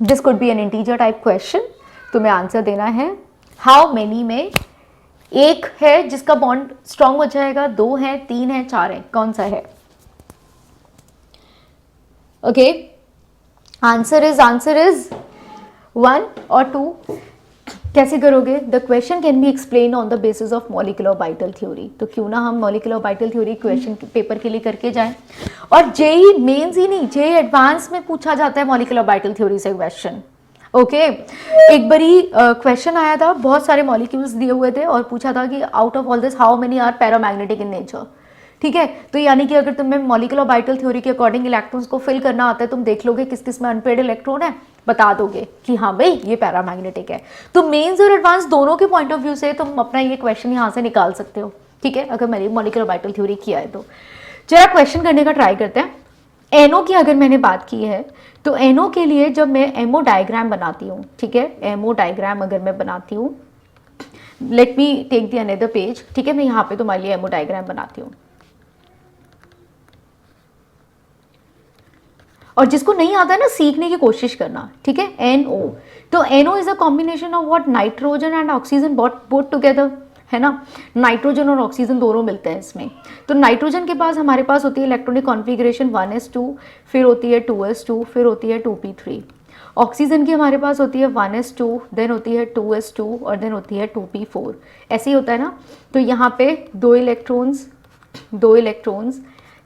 This could be N integer type question, तुम्हें आंसर देना है। हाउ मेनी में एक है जिसका बॉन्ड स्ट्रांग हो जाएगा, 2 है, 3 है, 4 है, कौन सा है? ओके, आंसर इज 1 और 2। कैसे करोगे? The question can be explain on the basis of molecular theory. तो क्यों ना हम मॉलिक्यूलर थ्योरी क्वेश्चन पेपर के लिए करके जाएं। और जेई मेंस ही नहीं, जेई एडवांस में पूछा जाता है मॉलिक्यूलर थ्योरी से क्वेश्चन। ओके, एक बारी क्वेश्चन आया था, बहुत सारे मॉलिक्यूल्स दिए हुए थे और पूछा था कि out of all this how many are paramagnetic in nature, ठीक है। तो यानी कि अगर तुम्हें मॉलिक्यूलर थ्योरी के अकॉर्डिंग इलेक्ट्रॉन्स को फिल करना आता है, तुम देख लोगे किस किस में अनपेयर्ड इलेक्ट्रॉन है, बता दोगे कि हाँ भाई ये पैरामैग्नेटिक है। तो मेंस और एडवांस दोनों के पॉइंट ऑफ व्यू से तुम अपना ये क्वेश्चन यहाँ से निकाल सकते हो, ठीक है, अगर मैंने मॉलिक्यूलर थ्योरी किया है तो। जरा क्वेश्चन करने का ट्राई करते हैं। एनओ की अगर मैंने बात की है तो एनओ के लिए जब मैं एमओ डायग्राम बनाती हूँ, ठीक है, एमओ डायग्राम अगर मैं बनाती हूँ, let me take the another page, ठीक है, मैं यहाँ पे तुम्हारे लिए एमओ डायग्राम बनाती हूँ। और जिसको नहीं आता है ना, सीखने की कोशिश करना, ठीक है। NO, तो NO is a combination of what? Nitrogen and oxygen both together, है ना। नाइट्रोजन और ऑक्सीजन दोनों मिलते हैं इसमें। तो नाइट्रोजन के पास हमारे पास होती है इलेक्ट्रॉनिक कॉन्फ़िगरेशन 1s2, फिर होती है 2s2, फिर होती है 2p3। ऑक्सीजन की हमारे पास होती है 1s2, देन होती है 2s2 और देन होती है 2p4। ऐसे ही होता है ना। तो यहाँ पे 2 इलेक्ट्रॉन्स,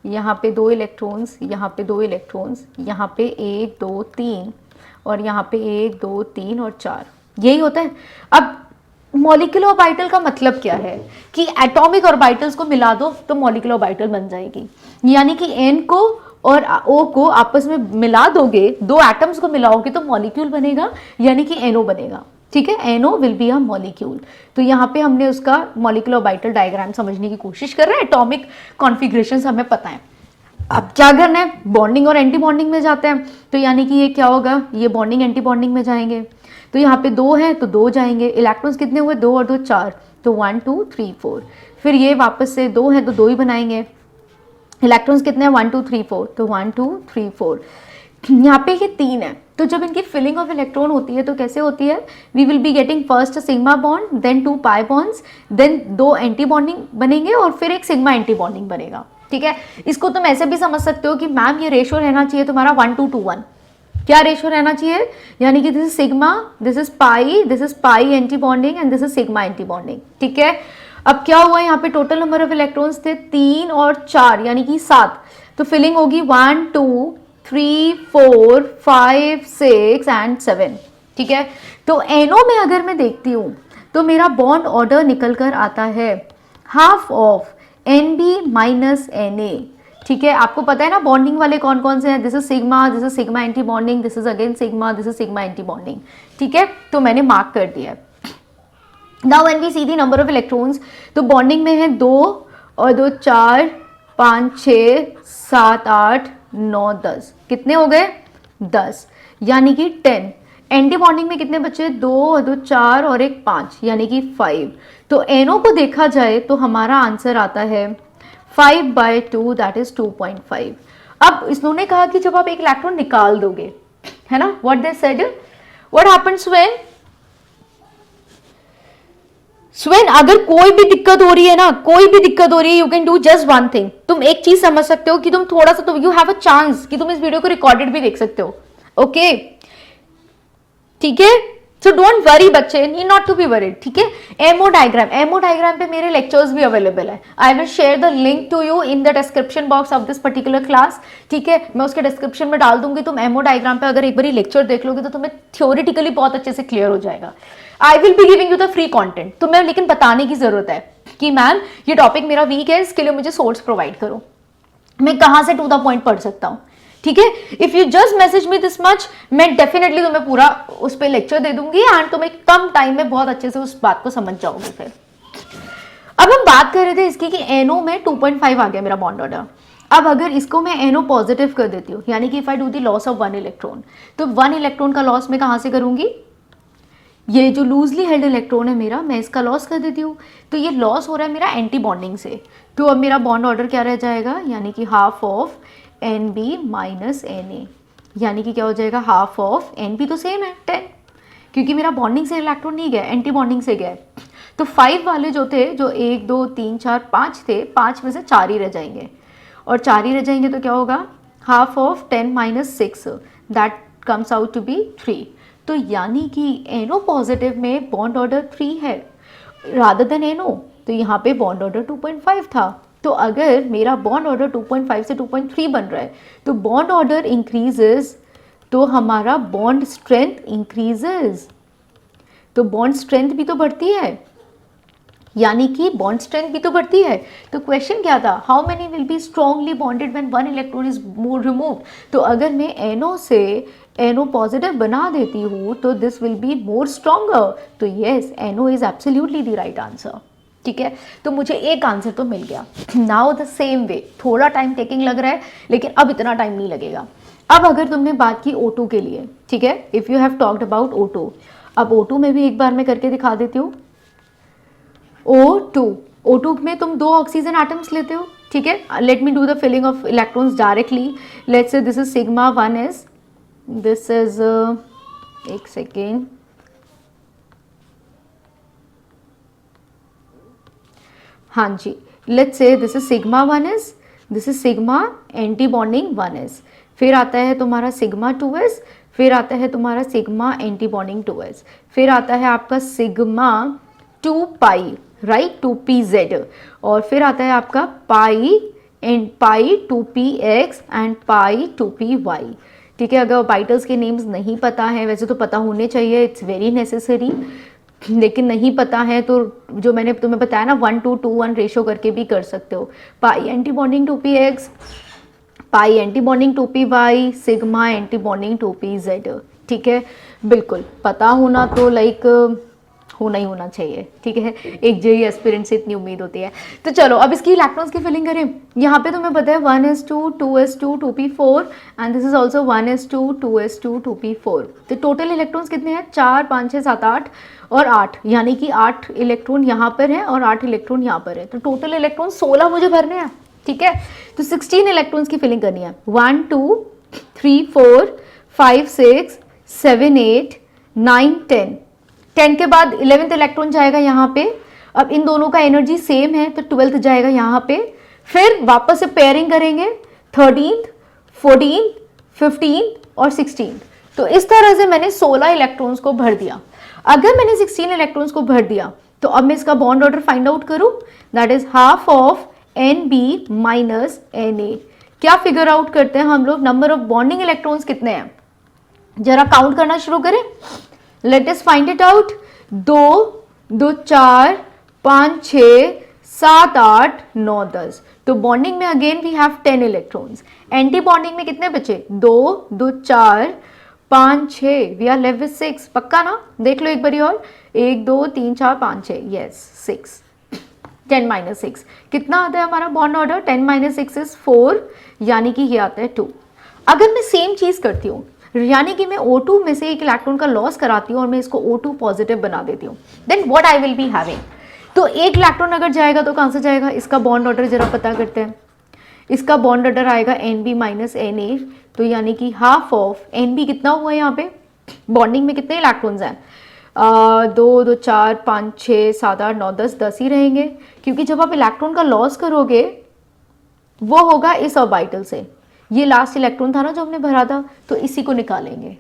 यहाँ पे 2 इलेक्ट्रॉन्स, यहाँ पे 2 इलेक्ट्रॉन्स, यहाँ पे 1 2 3 और यहाँ पे 1 2 3 और 4, यही होता है। अब मॉलिक्यूलर ऑर्बिटल का मतलब क्या है कि एटॉमिक ऑर्बिटल्स को मिला दो तो मॉलिक्यूलर ऑर्बिटल बन जाएगी। यानी कि N को और O को आपस में मिला दोगे, 2 एटम्स को मिलाओगे तो मॉलिक्यूल बनेगा, यानी कि NO बनेगा, ठीक है। NO will be a molecule. तो यहाँ पे हमने उसका मॉलिक्यूलर ऑर्बिटल डायग्राम समझने की कोशिश कर रहे हैं। एटॉमिक कॉन्फ़िगरेशंस हमें पता है। अब क्या करना है? बॉन्डिंग और एंटी बॉन्डिंग में जाते हैं। तो यानी कि ये क्या होगा? ये बॉन्डिंग एंटी बॉन्डिंग में जाएंगे। तो यहाँ पे 2 है तो 2 जाएंगे। इलेक्ट्रॉन्स कितने हुए? 2 और 2 4, तो 1 2 3 4। फिर ये वापस से 2 है तो 2 ही बनाएंगे। इलेक्ट्रॉन्स कितने हैं? 1 2 3 4, तो 1 2 3 4। यहाँ पे ये 3 है। तो जब इनकी फिलिंग ऑफ इलेक्ट्रॉन होती है तो कैसे होती है? We will be getting first sigma bond, then 2 pi bonds, then 2 antibonding बनेंगे और फिर एक सिग्मा एंटी बॉन्डिंग बनेगा, ठीक है। इसको तुम ऐसे भी समझ सकते हो कि मैम ये रेशो रहना चाहिए तुम्हारा 1 to 2 1। क्या रेशो रहना चाहिए? यानी कि this is sigma, this is pi anti bonding and this is sigma antibonding, ठीक है। अब क्या हुआ? यहाँ पे टोटल नंबर ऑफ इलेक्ट्रॉन्स थे 3 और 4, यानी कि 7। तो फिलिंग होगी 1 2 3 4 5 6 एंड 7, ठीक है। तो NO में अगर मैं देखती हूँ तो मेरा बॉन्ड ऑर्डर निकल कर आता है half of NB minus Na। ठीक है, आपको पता है ना बॉन्डिंग वाले कौन कौन से हैं, this is sigma antibonding, this is again sigma, this is sigma antibonding. ठीक है, तो मैंने मार्क कर दिया है। Now when we see the number of electrons, तो बॉन्डिंग में है 2 और 2 4 5 6 7 8 9 10, कितने हो गए 10, यानी कि 10। एंटी बॉन्डिंग में कितने बचे, 2 और 2 4 और 1 5, यानी कि 5। तो NO को देखा जाए तो हमारा आंसर आता है 5/2, दैट इज 2.5। अब इन्होंने कहा कि जब आप एक इलेक्ट्रॉन निकाल दोगे, है ना, what they said, what happens when अगर कोई भी दिक्कत हो रही है ना, कोई भी दिक्कत हो रही है, you can do just one thing. तुम एक चीज समझ सकते हो कि तुम थोड़ा सा, तो यू हैव अ चांस कि तुम इस वीडियो को रिकॉर्डेड भी देख सकते हो। ओके, ठीक है, सो डोंट वरी बच्चे, need not to be worried. ठीक है, एमओ डायग्राम पे मेरे लेक्चर्स भी अवेलेबल है। I will share the link to you in the description box of this particular class. ठीक है, मैं उसके डिस्क्रिप्शन में डाल दूंगी। तुम एमओ डायग्राम पे अगर एक बार लेक्चर देख लोगे तो तुम्हें थ्योरेटिकली बहुत अच्छे से क्लियर हो जाएगा। I will be giving you the free content. तुम्हें लेकिन बताने की जरूरत है कि मैम ये टॉपिक मेरा वीक है, इसके लिए मुझे सोर्स प्रोवाइड करो, मैं कहां से टू द पॉइंट पढ़ सकता हूं। ठीक है, if you just message me this much, मैं डेफिनेटली तुम्हें पूरा उस पर लेक्चर दे दूंगी एंड तुम एक कम टाइम में बहुत अच्छे से उस बात को समझ जाओगे। फिर अब हम बात कर रहे थे इसकी कि NO में 2.5 आ गया मेरा बॉन्ड ऑर्डर। अब अगर इसको मैं NO पॉजिटिव कर देती हूँ, यानी कि if I do the loss of 1 electron, तो 1 इलेक्ट्रॉन का लॉस मैं कहां से करूंगी, ये जो लूजली हेल्ड इलेक्ट्रॉन है मेरा, मैं इसका लॉस कर देती हूँ। तो ये लॉस हो रहा है मेरा एंटी बॉन्डिंग से, तो अब मेरा बॉन्ड ऑर्डर क्या रह जाएगा, यानी कि half of NB minus Na, यानी कि क्या हो जाएगा, हाफ ऑफ NB तो सेम है 10, क्योंकि मेरा बॉन्डिंग से इलेक्ट्रॉन नहीं गया, एंटी बॉन्डिंग से गया। तो 5 वाले जो थे, जो 1 2 3 4 5 थे, 5 में से 4 ही रह जाएंगे, और 4 ही रह जाएंगे तो क्या होगा, half of 10 minus 6, that comes out to be 3। तो यानी कि NO पॉजिटिव में बॉन्ड ऑर्डर 3 है रादर देन NO, तो यहाँ पे बॉन्ड ऑर्डर 2.5 था। तो अगर मेरा बॉन्ड ऑर्डर 2.5 से 2.3 बन रहा है, तो बॉन्ड ऑर्डर इंक्रीजेस तो हमारा बॉन्ड स्ट्रेंथ इंक्रीजेस, तो बॉन्ड स्ट्रेंथ भी तो बढ़ती है, यानी कि बॉन्ड स्ट्रेंथ भी तो बढ़ती है। तो क्वेश्चन क्या था, how many will be strongly bonded when 1 electron is more removed. तो अगर मैं NO से NO पॉजिटिव बना देती हूँ तो this will be more stronger. तो yes, NO is absolutely the right answer. ठीक है, तो मुझे एक आंसर तो मिल गया। नाउ द सेम वे, थोड़ा टाइम टेकिंग लग रहा है लेकिन अब इतना टाइम नहीं लगेगा। अब अगर तुमने बात की O2 के लिए, ठीक है, if you have talked about O2, अब O2 में भी एक बार मैं करके दिखा देती हूँ। O2 में तुम 2 ऑक्सीजन एटम्स लेते हो। ठीक है, let me do the filling of electrons directly. Let's say this is sigma 1s, this is एक सेकेंड, हाँ जी, let's say this is sigma 1s, this is sigma antibonding 1s, फिर आता है तुम्हारा सिग्मा 2s, फिर आता है तुम्हारा सिग्मा एंटी बॉन्डिंग 2s, फिर आता है आपका सिग्मा 2 पाई, राइट, 2pz, और फिर आता है आपका पाई and pi 2px and pi 2py। ठीक है, अगर ऑर्बिटल्स के नेम्स नहीं पता है, वैसे तो पता होने चाहिए, इट्स वेरी नेसेसरी, लेकिन नहीं पता है तो जो मैंने तुम्हें बताया ना 1:2:1 रेशो करके भी कर सकते हो। Pi antibonding 2px, pi antibonding 2py, sigma antibonding 2pz। ठीक है, बिल्कुल पता होना तो लाइक होना ही होना चाहिए। ठीक है, एक जेई एस्पिरेंट से इतनी उम्मीद होती है। तो चलो अब इसकी इलेक्ट्रॉन्स की फिलिंग करें। यहाँ पे तुम्हें पता है 1s2 2s2 2p4 and this is also 1s2 2s2 2p4। तो टोटल इलेक्ट्रॉन्स कितने हैं, 4 5 6 7 8 और 8, यानी कि 8 इलेक्ट्रॉन यहाँ पर है और 8 इलेक्ट्रॉन यहाँ पर है। तो टोटल इलेक्ट्रॉन 16 मुझे भरने हैं। ठीक है, तो 16 इलेक्ट्रॉन्स की फिलिंग करनी है। 1 2 3 4 5 6 7 8 9 10, 10 के बाद 11th इलेक्ट्रॉन जाएगा यहाँ पे। अब इन दोनों का एनर्जी सेम है तो 12th जाएगा यहाँ पे, फिर वापस से पेयरिंग करेंगे 13th 14th 15th और 16th। तो इस तरह से मैंने 16 इलेक्ट्रॉन्स को भर दिया। अगर मैंने 16 इलेक्ट्रॉन्स को भर दिया तो अब मैं इसका बॉन्ड ऑर्डर फाइंड आउट करूं, that is half of NB minus Na। क्या फिगर आउट करते हैं हम लोग, नंबर ऑफ बॉन्डिंग इलेक्ट्रॉन्स कितने हैं, जरा काउंट करना शुरू करें। Let us find it out. 2 2 4 5 6 7 8 9 10। तो बॉन्डिंग में again we have 10 electrons. Antibonding में कितने बचे? 2 2 4 5 6, वी आर लेफ्ट विद 6। पक्का ना? देख लो एक बारी और, 1 2 3 4 5 6, यस 6। 10 माइनस 6 कितना आता है हमारा बॉन्ड ऑर्डर? 10 माइनस 6 इज 4, यानी कि ये आता है 2। अगर मैं सेम चीज करती हूँ, यानी कि मैं O2 में से एक इलेक्ट्रॉन का लॉस कराती हूँ और मैं इसको O2 पॉजिटिव बना देती हूँ, then what I will be having. तो एक इलेक्ट्रॉन अगर जाएगा तो कहाँ से जाएगा? इसका बॉन्ड ऑर्डर जरा पता करते हैं। इसका बॉन्ड ऑर्डर आएगा Nb माइनस Na, तो यानी कि हाफ ऑफ Nb कितना हुआ यहाँ पे? बॉन्डिंग में कितने इलेक्ट्रॉन्स हैं? 2 2 4 5 6 7 8 9 10, 10 ही रहेंगे, क्योंकि जब आप इलेक्ट्रॉन का लॉस करोगे वो होगा इस ऑर्बिटल से। ये लास्ट इलेक्ट्रॉन था ना जो हमने भरा था, तो इसी को निकालेंगे।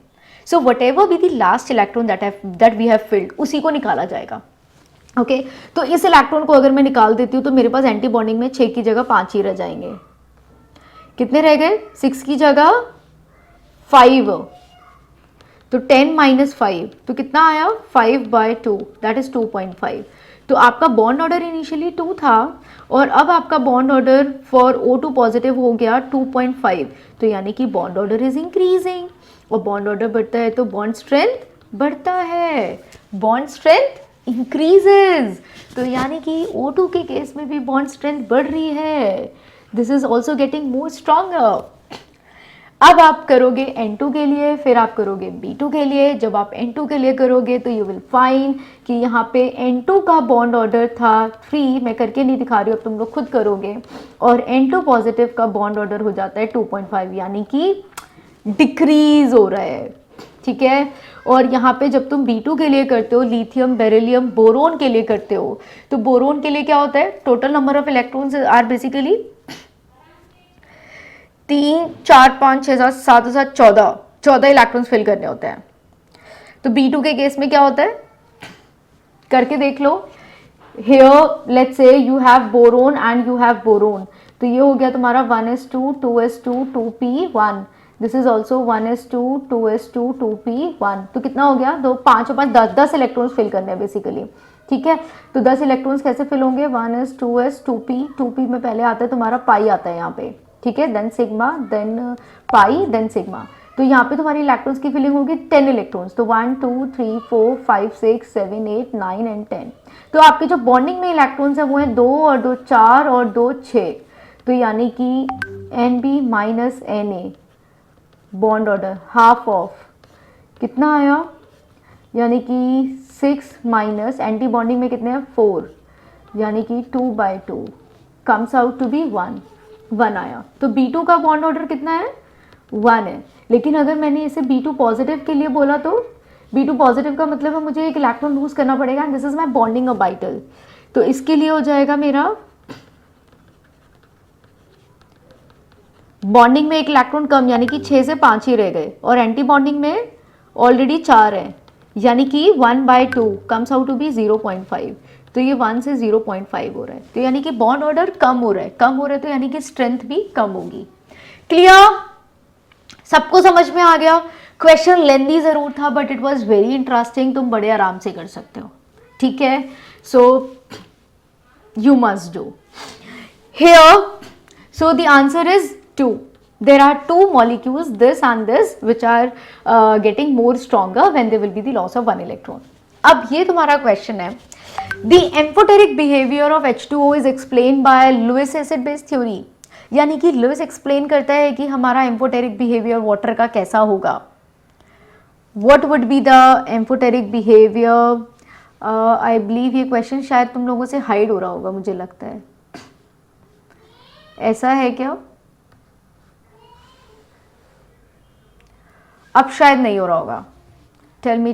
So whatever be the last electron that we have filled, उसी को निकाला जाएगा। ओके तो इस इलेक्ट्रॉन को अगर मैं निकाल देती हूँ तो मेरे पास एंटी बॉन्डिंग में 6 की जगह 5 ही रह जाएंगे। कितने रह गए? 6 की जगह 5, तो 10 माइनस 5, तो कितना आया? 5/2, दैट इज 2.5। तो आपका बॉन्ड ऑर्डर इनिशियली 2 था और अब आपका bond order for O2 positive हो गया 2.5, तो यानी कि बॉन्ड ऑर्डर इज इंक्रीजिंग, और बॉन्ड ऑर्डर बढ़ता है तो बॉन्ड स्ट्रेंथ बढ़ता है, बॉन्ड स्ट्रेंथ इंक्रीजेज, तो यानी कि O2 के केस में भी बॉन्ड स्ट्रेंथ बढ़ रही है। This is also getting more stronger. अब आप करोगे N2 के लिए, फिर आप करोगे B2 के लिए। जब आप N2 के लिए करोगे तो यू विल फाइंड कि यहाँ पे N2 का बॉन्ड ऑर्डर था 3, मैं करके नहीं दिखा रही हूँ, अब तुम लोग खुद करोगे, और N2 पॉजिटिव का बॉन्ड ऑर्डर हो जाता है 2.5, यानी कि डिक्रीज हो रहा है। ठीक है, और यहाँ पे जब तुम B2 के लिए करते हो, लिथियम बेरिलियम बोरोन के लिए करते हो, तो बोरोन के लिए क्या होता है? Total number of electrons are basically 3 4 5 6 7 7 14 electrons fill करने होते हैं। तो B2 के केस में क्या होता है? करके देख लो। Here let's say you have boron and you have boron, तो ये हो गया तुम्हारा 1s2 2s2 2p1, this is also 1s2 2s2 2p1, तो कितना हो गया? 2 5 और 5 10 इलेक्ट्रॉन्स फिल करने हैं बेसिकली। ठीक है, तो 10 इलेक्ट्रॉन्स कैसे फिल होंगे? 1s 2s 2p में पहले आता है तुम्हारा पाई आता है यहाँ पे, ठीक है, then sigma, than pi, then sigma. तो यहाँ पे तुम्हारी इलेक्ट्रॉन्स की फिलिंग होगी 10 इलेक्ट्रॉन्स, तो 1 2 3 4 5 6 7 8 9 एंड 10। तो आपके जो बॉन्डिंग में इलेक्ट्रॉन्स है वो है 2 और 2 4 और 2 6, तो यानी कि Nb minus Na bond order half of कितना आया? यानी कि 6 माइनस एंटी बॉन्डिंग में कितने हैं? 4, यानी कि 2/2 कम्स आउट टू बी 1 आया। तो B2 का बॉन्ड ऑर्डर कितना है? 1 है। लेकिन अगर मैंने इसे B2 पॉजिटिव के लिए बोला तो B2 पॉजिटिव का मतलब है मुझे एक इलेक्ट्रॉन लूज करना पड़ेगा, and this is my bonding orbital, तो इसके लिए हो जाएगा मेरा बॉन्डिंग में एक इलेक्ट्रॉन कम, यानी कि 6 से 5 ही रह गए, और एंटी बॉन्डिंग में ऑलरेडी 4 है, यानी कि 1/2 कम्स आउट टू बी 0.5, तो ये 1 से 0.5 हो रहा है, तो यानी कि बॉन्ड ऑर्डर कम हो रहा है, कम हो रहा है, तो यानी कि स्ट्रेंथ भी कम होगी। क्लियर? सबको समझ में आ गया? क्वेश्चन लेंदी जरूर था but it was very interesting, तुम बड़े आराम से कर सकते हो। ठीक है, so you must do here. So the answer is 2. There are 2 molecules, this and this, which are getting more stronger when there will be the loss of 1 electron. अब ये तुम्हारा क्वेश्चन है, the amphoteric behavior of H2O is explained by Lewis acid base theory, यानी कि Louis explain करता है कि हमारा एम्फोटेरिक बिहेवियर वाटर का कैसा होगा। What would be the amphoteric behavior? I believe ये क्वेश्चन शायद तुम लोगों से हाइड हो रहा होगा, मुझे लगता है ऐसा है क्या? अब शायद नहीं हो रहा होगा। टेल मी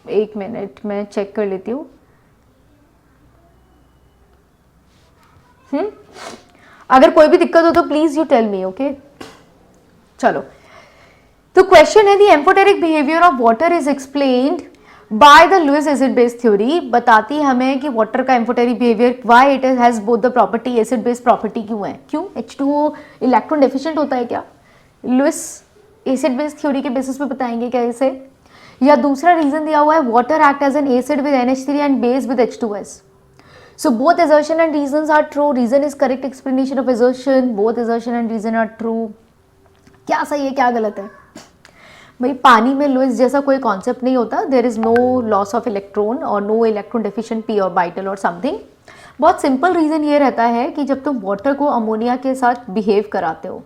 एक मिनट, मैं चेक कर लेती हूँ। अगर कोई भी दिक्कत हो तो please you tell me, okay. चलो, तो क्वेश्चन है the amphoteric behaviour of water is explained by the Lewis acid base theory. बताती है हमें कि वाटर का amphoteric behaviour why it has both the property acid base property क्यों है, क्यों H2O इलेक्ट्रॉन डेफिशिएंट होता है क्या? लुइस एसिड बेस थ्योरी के बेसिस पे बताएंगे क्या इसे? या दूसरा रीजन दिया हुआ है water act as an acid with NH3 and base with H2S. So both assertion and reasons are true. Reason is correct explanation of assertion. Both assertion and reason are true. क्या सही है क्या गलत है? भाई पानी में लुईस जैसा कोई कॉन्सेप्ट नहीं होता. There is no loss of electron और no electron deficient p orbital और समथिंग. बहुत सिंपल रीज़न ये रहता है कि जब तुम वाटर को अमोनिया के साथ बिहेव कराते हो,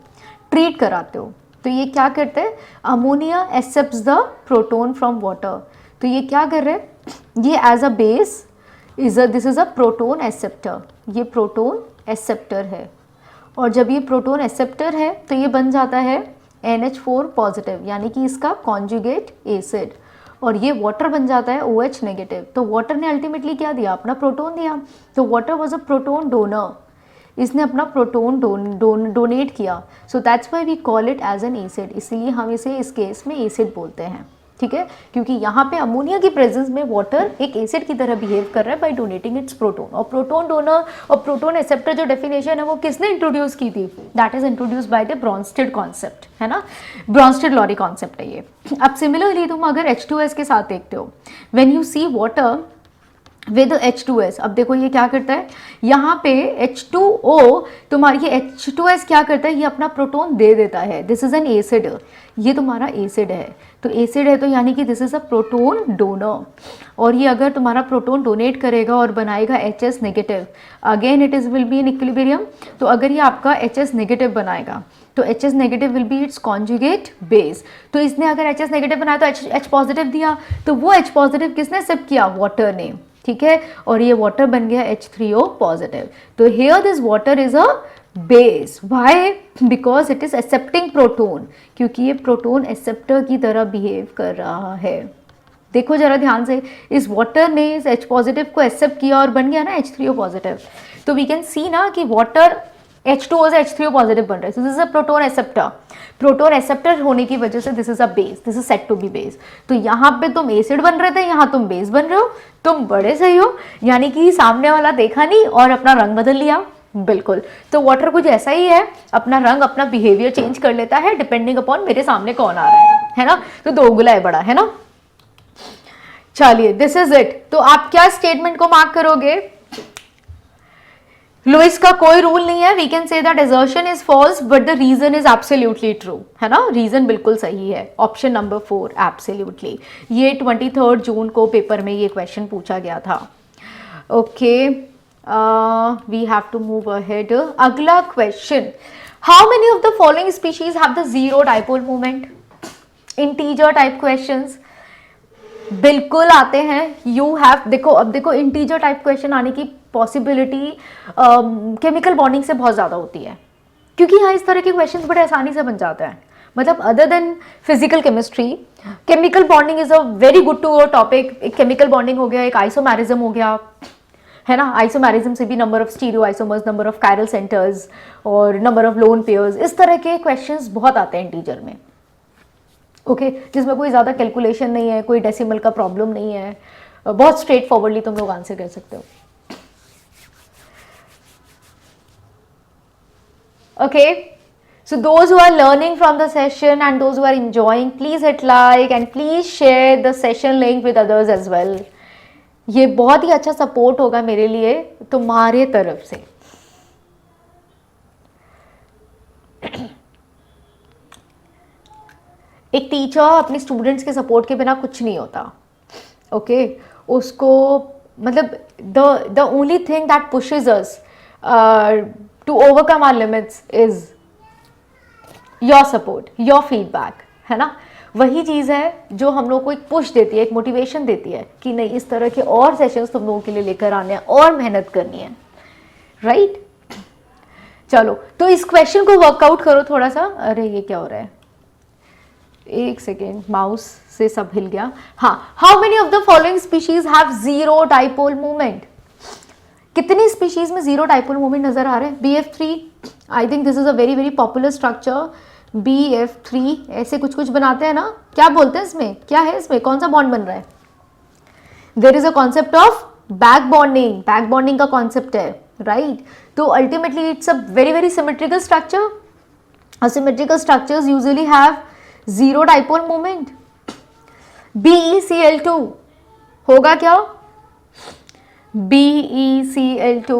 ट्रीट कराते हो, तो ये क्या करते हैं? Ammonia accepts the proton from water. तो ये क्या कर रहे हैं? ये as a base this is a proton acceptor. ये प्रोटोन एक्सेप्टर है. और जब ये प्रोटोन एक्सेप्टर है तो ये बन जाता है NH4 पॉजिटिव, यानी कि इसका कॉन्जुगेट एसिड. और ये वाटर बन जाता है OH नेगेटिव. तो वाटर ने अल्टीमेटली क्या दिया? अपना प्रोटोन दिया. तो water was a proton donor. इसने अपना प्रोटोन डोनेट किया. So that's why we call it as an acid. इसीलिए हम इसे इस केस में एसिड बोलते हैं. ठीक है, क्योंकि यहाँ पे अमोनिया की प्रेजेंस में वाटर एक एसिड की तरह बिहेव कर रहा है बाय डोनेटिंग इट्स प्रोटोन. और प्रोटोन डोनर और प्रोटोन एक्सेप्टर जो डेफिनेशन है वो किसने इंट्रोड्यूस की थी? That is introduce by the Brønsted concept, है ना. ब्रॉन्स्टेड-लॉरी कॉन्सेप्ट है ये. अब सिमिलरली तुम अगर H2S के साथ देखते हो, when you see water with H2S, अब देखो ये क्या करता है, यहाँ पे H2O तुम्हारी, ये H2S क्या करता है? ये अपना प्रोटोन दे देता है. This is an acid. ये तुम्हारा एसिड है. तो एसिड है तो यानी कि this is a proton donor. और ये अगर तुम्हारा प्रोटोन डोनेट करेगा और बनाएगा HS negative, again it is will be in equilibrium. तो अगर ये आपका HS नेगेटिव बनाएगा तो HS negative will be it's conjugate base. तो इसने अगर HS नेगेटिव बनाया तो H पॉजिटिव दिया. तो वो H पॉजिटिव किसने एक्सेप्ट किया? वाटर ने. ठीक है, और ये वाटर बन गया H3O पॉजिटिव. तो here this water is a base. Why? Because it is accepting proton, क्योंकि ये प्रोटोन एक्सेप्टर की तरह बिहेव कर रहा है. देखो जरा ध्यान से, इस वाटर ने इस H पॉजिटिव को एक्सेप्ट किया और बन गया ना H3O पॉजिटिव. तो वी कैन सी ना कि वाटर H2O से H3O पॉजिटिव बन रहा है. This is a proton acceptor. Proton acceptor होने की वजह से this is a base. This is said to be base. तो यहाँ पे तुम एसिड बन रहे थे, यहाँ तुम बेस बन रहे हो. तुम बड़े सही हो, यानी कि सामने वाला देखा नहीं और अपना रंग बदल लिया. बिल्कुल. तो वाटर कुछ ऐसा ही है, अपना रंग, अपना बिहेवियर चेंज कर लेता है डिपेंडिंग अपॉन मेरे सामने कौन आ रहा है ना. तो दोगुला है बड़ा, है ना. चलिए, दिस इज इट. तो आप क्या स्टेटमेंट को मार्क करोगे? लुईस का कोई रूल नहीं है. We can say that assertion is false but the reason is absolutely true, है ना. रीजन बिल्कुल सही है. Option number 4 absolutely. ये 23 जून को पेपर में ये क्वेश्चन पूछा गया था. Okay, we have to move ahead. अगला question, how many of the following species have the zero dipole moment? Integer type questions बिल्कुल आते हैं. यू हैव, देखो अब देखो, इंटीजर टाइप क्वेश्चन आने की पॉसिबिलिटी केमिकल बॉन्डिंग से बहुत ज़्यादा होती है, क्योंकि यहाँ इस तरह के क्वेश्चंस बड़े आसानी से बन जाते हैं. मतलब other than physical chemistry, chemical bonding is a very good to go topic. एक केमिकल बॉन्डिंग हो गया, एक आइसोमेरिज्म हो गया, है ना. आइसोमेरिज्म से भी number of stereo isomers, number of chiral centres और नंबर ऑफ लोन पेयर्स, इस तरह के क्वेश्चंस बहुत आते हैं इंटीजर में. ओके, जिसमें कोई ज़्यादा कैलकुलेशन नहीं है, कोई डेसिमल का प्रॉब्लम नहीं है, बहुत स्ट्रेट फॉरवर्डली तुम लोग आंसर कर सकते हो. Okay, so those who are learning from the session and those who are enjoying, please hit like and please share the session link with others as well. ये बहुत ही अच्छा सपोर्ट होगा मेरे लिए तुम्हारे तरफ से. एक टीचर अपने स्टूडेंट्स के सपोर्ट के बिना कुछ नहीं होता. ओके, उसको मतलब the only thing that pushes us to overcome our limits is your support, your feedback, है ना. वही चीज़ है जो हम लोग को एक पुश देती है, एक मोटिवेशन देती है कि नहीं, इस तरह के और सेशंस तुम लोगों के लिए लेकर आने हैं और मेहनत करनी है. राइट, चलो तो इस क्वेश्चन को वर्कआउट करो थोड़ा सा. अरे ये क्या हो रहा है, एक सेकेंड, माउस से सब हिल गया. हाँ, how many of the following species have zero dipole movement? कितनी स्पीशीज में जीरो डाइपोल मूवमेंट नजर आ रहे हैं? BF3, I think this is a very very popular structure. BF3 ऐसे कुछ कुछ बनाते हैं ना, क्या बोलते हैं इसमें, क्या है इसमें, कौन सा बॉन्ड बन रहा है? There is a concept of back bonding. Back bonding का कॉन्सेप्ट है, राइट. तो ultimately it's a very very symmetrical structure. Symmetrical structures usually have zero dipole moment. BeCl2 होगा क्या? BeCl2,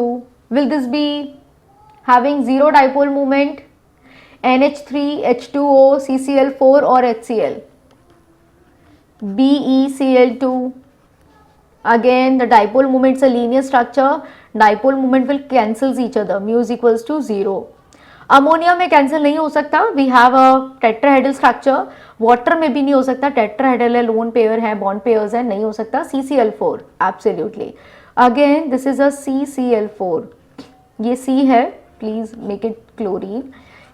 will this be having zero dipole moment? NH3, H2O, CCl4 or HCl? BeCl2. Again, the dipole moment is a linear structure. Dipole moment will cancels each other. Mu is equals to 0. Ammonia में cancel नहीं हो सकता. We have a tetrahedral structure. Water में भी नहीं हो सकता. Tetrahedral है, लोन पेयर है, बॉन्ड पेयर्स है, नहीं हो सकता. CCl4 absolutely. Again this is a CCl4. ये C है, प्लीज मेक इट क्लोरीन.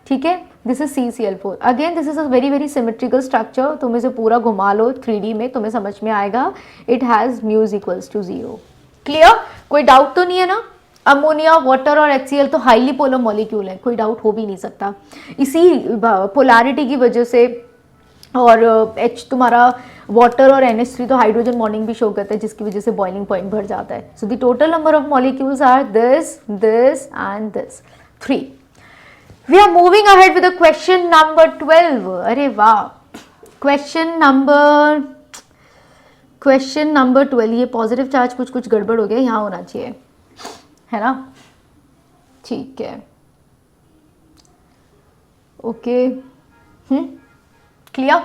ठीक है, this is CCl4. Again this is a very very symmetrical structure. तुम इसे पूरा घुमा लो 3D में, तुम्हें समझ में आएगा. It has mu is equals to 0. Clear? कोई डाउट तो नहीं है ना? अमोनिया, वाटर और HCl तो हाईली पोलर मॉलिक्यूल है, कोई डाउट हो भी नहीं सकता. इसी पोलैरिटी की वजह से और H तुम्हारा वाटर और NH3 तो हाइड्रोजन बॉन्डिंग भी शो करता है, जिसकी वजह से बॉइलिंग पॉइंट बढ़ जाता है. So the total number of molecules are this, this and this, 3. We are moving ahead with the question number 12. अरे वाह, क्वेश्चन नंबर 12. ये पॉजिटिव चार्ज कुछ गड़बड़ हो गया, यहाँ होना चाहिए, है ना? ठीक है, ओके. क्लियर?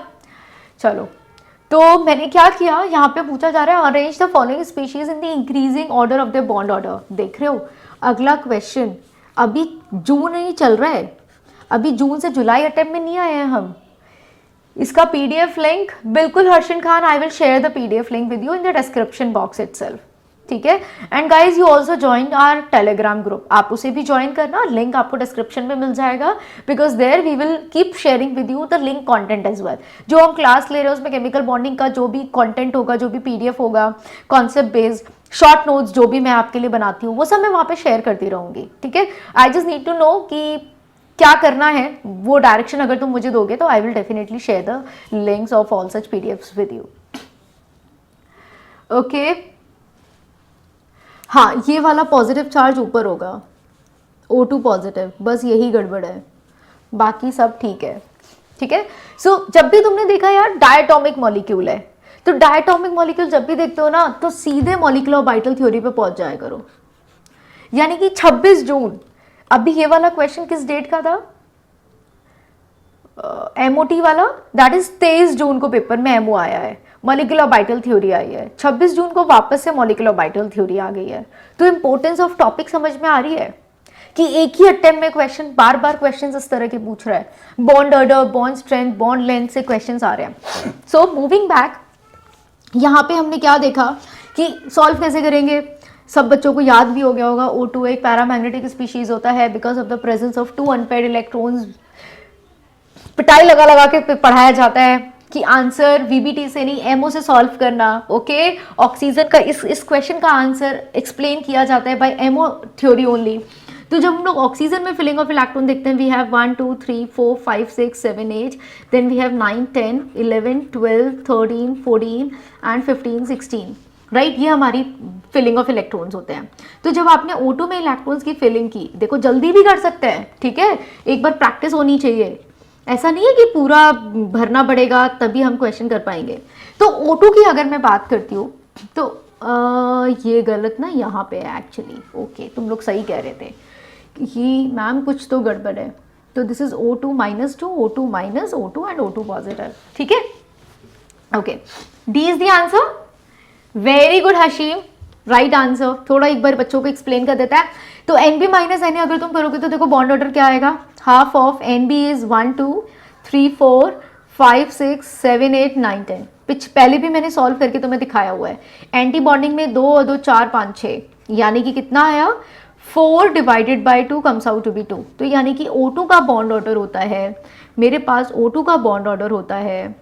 चलो, तो मैंने क्या किया, यहाँ पे पूछा जा रहा है arrange the following species in the increasing order of the bond order. देख रहे हो अगला क्वेश्चन. अभी जून नहीं चल रहा है, अभी जून से जुलाई अटेम्प्ट में नहीं आए हैं हम. इसका PDF लिंक बिल्कुल Harshan Khan, I will share the PDF link with you in the description box itself. ठीक है. And guys, you also join our Telegram group. आप उसे भी ज्वाइन करना, लिंक आपको डिस्क्रिप्शन में मिल जाएगा. Because there we will keep sharing with you the link content as well. जो हम क्लास ले रहे हैं उसमें केमिकल बॉन्डिंग का जो भी कंटेंट होगा, जो भी PDF होगा, कॉन्सेप्ट बेस्ड शॉर्ट नोट्स जो भी मैं आपके लिए बनाती हूँ, वो सब मैं वहाँ पे शेयर करती रहूँगी. ठीक है. I just need to know कि क्या करना है, वो डायरेक्शन अगर तुम मुझे दोगे तो I will definitely share the links of all such PDFs with you. Okay. हाँ, ये वाला पॉजिटिव चार्ज ऊपर होगा, O2 पॉजिटिव, बस यही गड़बड़ है, बाकी सब ठीक है. ठीक है. सो जब भी तुमने देखा यार डायटोमिक मॉलिक्यूल है, तो डायटोमिक मॉलिक्यूल जब भी देखते हो ना, तो सीधे मॉलिक्यूलर ऑर्बिटल थ्योरी पे पहुंच जाया करो. यानी कि 26 जून. अभी ये वाला क्वेश्चन किस डेट का था? MOT वाला, दैट इज 23 जून को पेपर में MO आया है, मॉलिक्यूलर ऑर्बिटल थ्योरी आई है. 26 जून को वापस से मॉलिक्यूलर ऑर्बिटल थ्योरी आ गई है. तो इंपॉर्टेंस ऑफ टॉपिक समझ में आ रही है कि एक ही अटेम्प्ट में क्वेश्चन, बार बार क्वेश्चन इस तरह के पूछ रहा है. Bond order, bond strength, bond length से क्वेश्चन आ रहे हैं. सो मूविंग बैक, यहाँ पे हमने क्या देखा कि सॉल्व कैसे करेंगे. सब बच्चों को याद भी हो गया होगा, O2 एक पैरामैग्नेटिक स्पीशीज होता है because of the presence of 2 unpaired electrons. पिटाई लगा लगा के पढ़ाया जाता है कि आंसर VBT से नहीं MO से सॉल्व करना. ओके. ऑक्सीजन का इस क्वेश्चन का आंसर एक्सप्लेन किया जाता है बाय MO थ्योरी ओनली. तो जब हम लोग ऑक्सीजन में फिलिंग ऑफ इलेक्ट्रॉन देखते हैं, we have 1 2 3 4 5 6 7 8, then we have 9 10 11 12 13 14 and 15 16. Right, ये हमारी फिलिंग ऑफ इलेक्ट्रॉन्स होते हैं. तो जब आपने O2 में इलेक्ट्रॉन्स की फिलिंग की, देखो जल्दी भी कर सकते हैं. ठीक है, एक बार प्रैक्टिस होनी चाहिए. ऐसा नहीं है कि पूरा भरना पड़ेगा तभी हम क्वेश्चन कर पाएंगे. तो O2 की अगर मैं बात करती हूँ तो ये गलत ना यहाँ पे है एक्चुअली. ओके, तुम लोग सही कह रहे थे कि मैम कुछ तो गड़बड़ है. तो this is O2 - 2, O2 - O2 and O2 positive. ठीक है. Okay, D is the answer. Very good Hashim, right answer. थोड़ा एक बार बच्चों को एक्सप्लेन कर देता है. तो NB - Na अगर तुम करोगे तो देखो बॉन्ड ऑर्डर क्या आएगा. Half of NB is 1 2 3 4 5 6 7 8 9 10. पहले भी मैंने सॉल्व करके तुम्हें दिखाया हुआ है. एंटी बॉन्डिंग में 2 और 2 4 5 6, यानी कि कितना आया 4 divided by 2 comes out to be 2. तो यानी कि O2 का बॉन्ड ऑर्डर होता है, मेरे पास O2 का बॉन्ड ऑर्डर होता है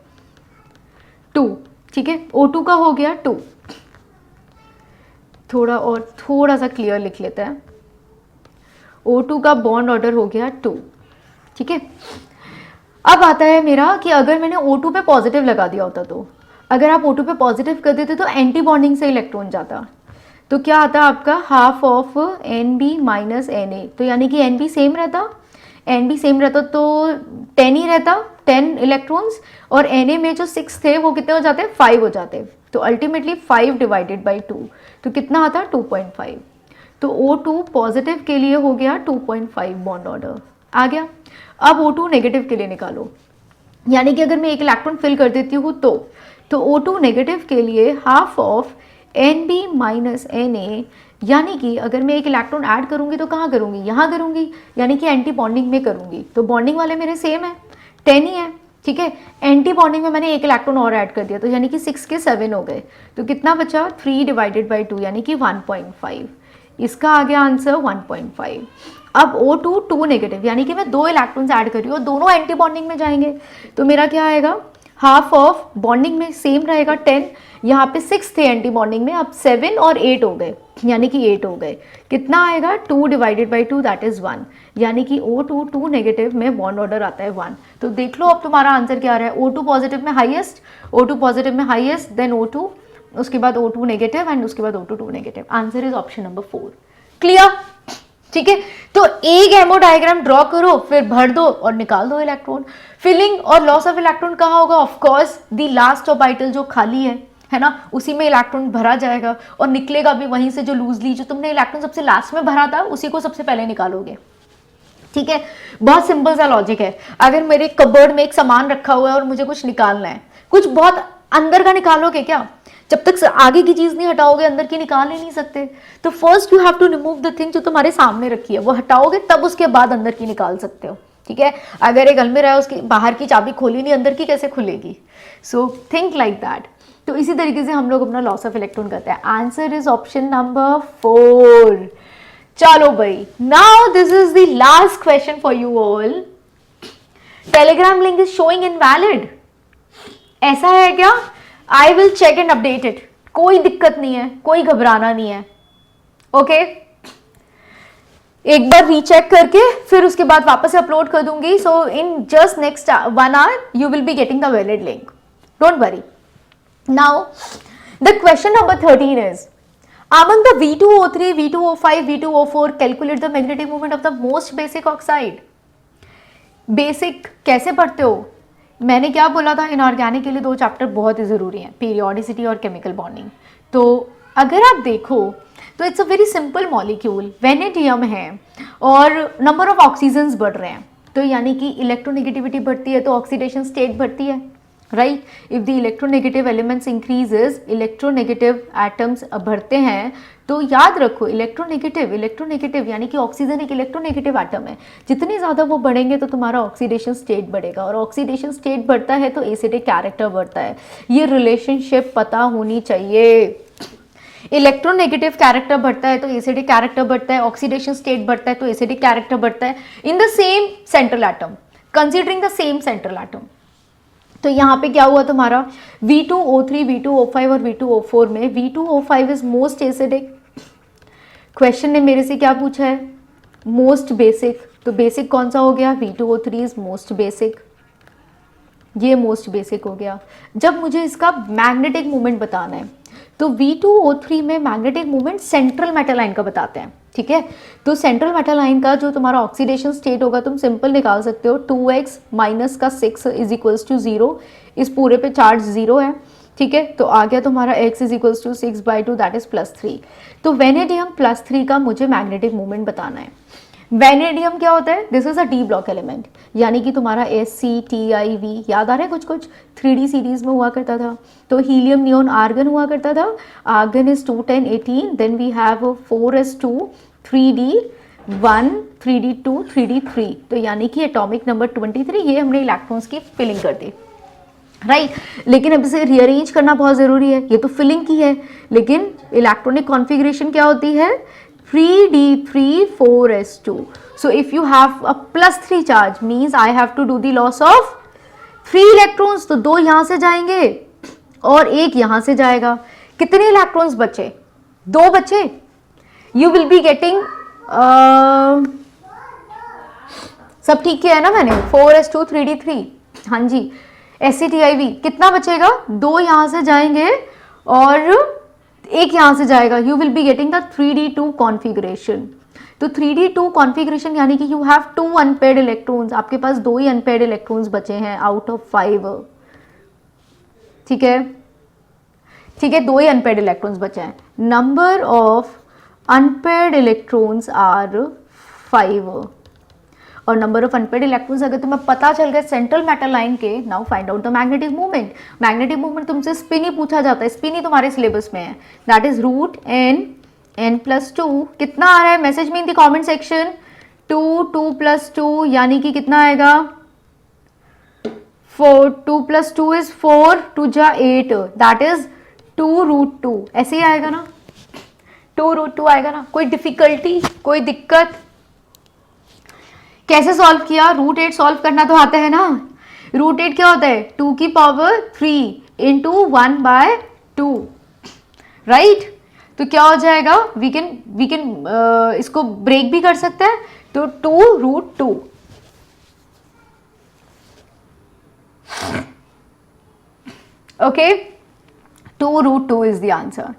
2. ठीक है, O2 का हो गया 2. थोड़ा सा क्लियर लिख लेते हैं. O2 का बॉन्ड ऑर्डर हो गया 2. ठीक है. अब आता है मेरा कि अगर मैंने O2 पे पॉजिटिव लगा दिया होता, तो अगर आप O2 पे पॉजिटिव कर देते तो एंटी बॉन्डिंग से इलेक्ट्रॉन जाता. तो क्या आता है आपका हाफ ऑफ NB - Na. तो यानी कि NB सेम रहता, एन भी सेम रहता तो 10 ही रहता, 10 इलेक्ट्रॉन्स, और Na में जो 6 थे वो कितने हो जाते, 5 हो जाते। तो अल्टीमेटली 5 डिवाइडेड बाई 2 तो कितना आता, 2.5। तो O2 पॉजिटिव के लिए हो गया 2.5 बॉन्ड ऑर्डर आ गया। अब O2 नेगेटिव के लिए निकालो, यानी कि अगर मैं एक इलेक्ट्रॉन फिल कर देती हूँ तो O2 नेगेटिव के लिए half of Nb minus Na, यानी कि अगर मैं एक इलेक्ट्रॉन ऐड करूंगी तो कहाँ करूंगी, यहाँ करूंगी, यानी कि एंटी बॉन्डिंग में करूंगी। तो बॉन्डिंग वाले मेरे सेम है, 10 ही है, ठीक है। एंटी बॉन्डिंग में मैंने एक इलेक्ट्रॉन और ऐड कर दिया, तो यानी कि 6 के 7 हो गए। तो कितना बचा, 3 डिवाइडेड बाई 2 यानी कि 1.5। इसका आ गया आंसर 1.5। अब O2 2 नेगेटिव, यानी कि मैं 2 इलेक्ट्रॉन्स ऐड कर रही हूँ, दोनों एंटी बॉन्डिंग में जाएंगे। तो मेरा क्या आएगा, हाफ ऑफ बॉन्डिंग में सेम रहेगा 10, यहाँ पे 6 थे एंटी बॉन्डिंग में, अब 7 और 8 हो गए, यानी कि 8 हो गए। कितना आएगा, 2 डिवाइडेड बाई 2 दैट इज 1, यानी कि O2 2 नेगेटिव में बॉन्ड ऑर्डर आता है 1। तो देख लो अब तुम्हारा आंसर क्या आ रहा है, O2 पॉजिटिव में हाईएस्ट, O2 पॉजिटिव में हाईएस्ट, देन O2, उसके बाद O2 नेगेटिव एंड उसके बाद O2 2 negative. Answer is option number 4। Clear, ठीक है। तो एक एमओ डायग्राम ड्रॉ करो, फिर भर दो और निकाल दो इलेक्ट्रॉन। फिलिंग और लॉस ऑफ इलेक्ट्रॉन कहाँ होगा, of course the last orbital जो खाली है ना, उसी में इलेक्ट्रॉन भरा जाएगा और निकलेगा भी वहीं से, जो लूजली जो तुमने इलेक्ट्रॉन सबसे लास्ट में भरा था उसी को सबसे पहले निकालोगे, ठीक है। बहुत सिंपल सा लॉजिक है। अगर मेरे कबर्ड में एक सामान रखा हुआ है और मुझे कुछ निकालना है, कुछ बहुत अंदर का निकालोगे क्या, जब तक आगे की चीज नहीं हटाओगे अंदर की निकाल ही नहीं सकते। तो first you have to remove the thing जो तुम्हारे सामने रखी है, वो हटाओगे तब उसके बाद अंदर की निकाल सकते हो, ठीक है। अगर एक अलमीरा है, उसकी बाहर की चाबी खोली नहीं, अंदर की कैसे खुलेगी। So think like that. तो इसी तरीके से हम लोग अपना लॉस ऑफ इलेक्ट्रॉन करते हैं। Answer is option number 4। चलो भाई, now this is the last question for you all. Telegram link is showing invalid, ऐसा है क्या, I will check and update it, कोई दिक्कत नहीं है, कोई घबराना नहीं है, ओके। एक बार रीचेक करके फिर उसके बाद वापस से अपलोड कर दूंगी। So in just next 1 hour you will be getting the valid link, don't worry. Now the question number 13 is, among the V2O3, V2O5, V2O4 calculate the magnetic moment of the most basic oxide। Basic कैसे पढ़ते हो, मैंने क्या बोला था, inorganic के लिए 2 chapter बहुत ही ज़रूरी हैं, पीरियोडिसिटी और केमिकल बॉन्डिंग। तो अगर आप देखो तो it's a very simple molecule, vanadium है और नंबर ऑफ ऑक्सीजन्स बढ़ रहे हैं, तो यानी कि इलेक्ट्रोनेगेटिविटी बढ़ती है तो ऑक्सीडेशन स्टेट बढ़ती है, right. If the electronegative elements increases, electronegative atoms बढ़ते हैं, तो याद रखो इलेक्ट्रोनेगेटिव यानी कि ऑक्सीजन एक इलेक्ट्रोनेगेटिव एटम है, जितने ज़्यादा वो बढ़ेंगे तो तुम्हारा ऑक्सीडेशन स्टेट बढ़ेगा, और ऑक्सीडेशन स्टेट बढ़ता है तो एसिडिक कैरेक्टर बढ़ता है। ये रिलेशनशिप पता होनी चाहिए। इलेक्ट्रोनेगेटिव कैरेक्टर बढ़ता है तो एसिडिक कैरेक्टर बढ़ता है, ऑक्सीडेशन स्टेट बढ़ता है तो एसिडिक कैरेक्टर बढ़ता है in the same central atom, considering the same central atom. तो यहाँ पे क्या हुआ तुम्हारा, V2O3, V2O5 और V2O4 में V2O5 is most acidic. Question ने मेरे से क्या पूछा है, मोस्ट बेसिक, तो बेसिक कौन सा हो गया, V2O3 इज मोस्ट बेसिक, ये मोस्ट बेसिक हो गया। जब मुझे इसका मैग्नेटिक मोमेंट बताना है तो V2O3 में magnetic moment central metal ion का बताते हैं, ठीक है। तो सेंट्रल मेटल आयन का जो तुम्हारा ऑक्सीडेशन स्टेट होगा तुम सिंपल निकाल सकते हो, 2x माइनस का 6 इज इक्वल्स टू 0, इस पूरे पे चार्ज 0 है, ठीक है। तो आ गया तुम्हारा x is equals to 6/2 that is +3। तो वेनेडियम +3 का मुझे मैग्नेटिक मोमेंट बताना है। वेनेडियम क्या होता है, this is a D block element, यानी कि तुम्हारा SCTIV याद आ रहा है, कुछ 3D सीरीज में हुआ करता था। तो हीलियम नियोन आर्गन हुआ करता था, argon is 2 10 18, then we have 4s2 3d1 3d2 3d3, तो यानी कि एटॉमिक नंबर 23, ये हमने इलेक्ट्रॉन्स की फिलिंग कर दी, राइट। लेकिन अब इसे रीअरेंज करना बहुत ज़रूरी है, ये तो फिलिंग की है, लेकिन इलेक्ट्रॉनिक कॉन्फ़िगरेशन क्या होती है, 3d3 4s2। So if you have a +3 charge means I have to do the loss of 3 electrons, तो 2 यहाँ से जाएंगे और 1 यहाँ से जाएगा। कितने इलेक्ट्रॉन्स बचे, 2 बचे। You will be getting सब ठीक किया है ना मैंने, 4s2 3d3, हाँ जी। SCTIV कितना बचेगा, 2 यहाँ से जाएंगे और 1 यहाँ से जाएगा। You will be getting the 3d2 configuration. तो 3d2 कॉन्फ़िगरेशन यानी कि यू हैव 2 अनपेयर्ड इलेक्ट्रॉन्स, आपके पास 2 ही अनपेयर्ड इलेक्ट्रॉन्स बचे हैं आउट ऑफ 5। ठीक है, ठीक है, 2 ही अनपेयर्ड इलेक्ट्रॉन्स बचे हैं। Number of unpaired electrons are 5 और नंबर ऑफ अनपेयर्ड इलेक्ट्रॉन्स अगर तुम्हें पता चल गया सेंट्रल मेटल लाइन के, now find out the magnetic movement. Magnetic movement तुमसे स्पिन ही पूछा जाता है, स्पिन ही तुम्हारे सिलेबस में है, that is root n plus 2। कितना आ रहा है मैसेज में in the comment section? 2 plus 2 यानी कि कितना आएगा? 4। 2 प्लस 2 इज 4, 2 जा 8, दैट इज 2 रूट 2। ऐसे ही आएगा ना, 2 रूट 2 आएगा ना। कोई डिफिकल्टी, कोई दिक्कत? कैसे सॉल्व किया? रूट 8 सॉल्व करना तो आता है ना। रूट 8 क्या होता है? 2 की पावर 3 इंटू 1/2, राइट। तो क्या हो जाएगा? वी कैन इसको ब्रेक भी कर सकते हैं, तो 2 root 2। Okay, 2 root 2 is the answer.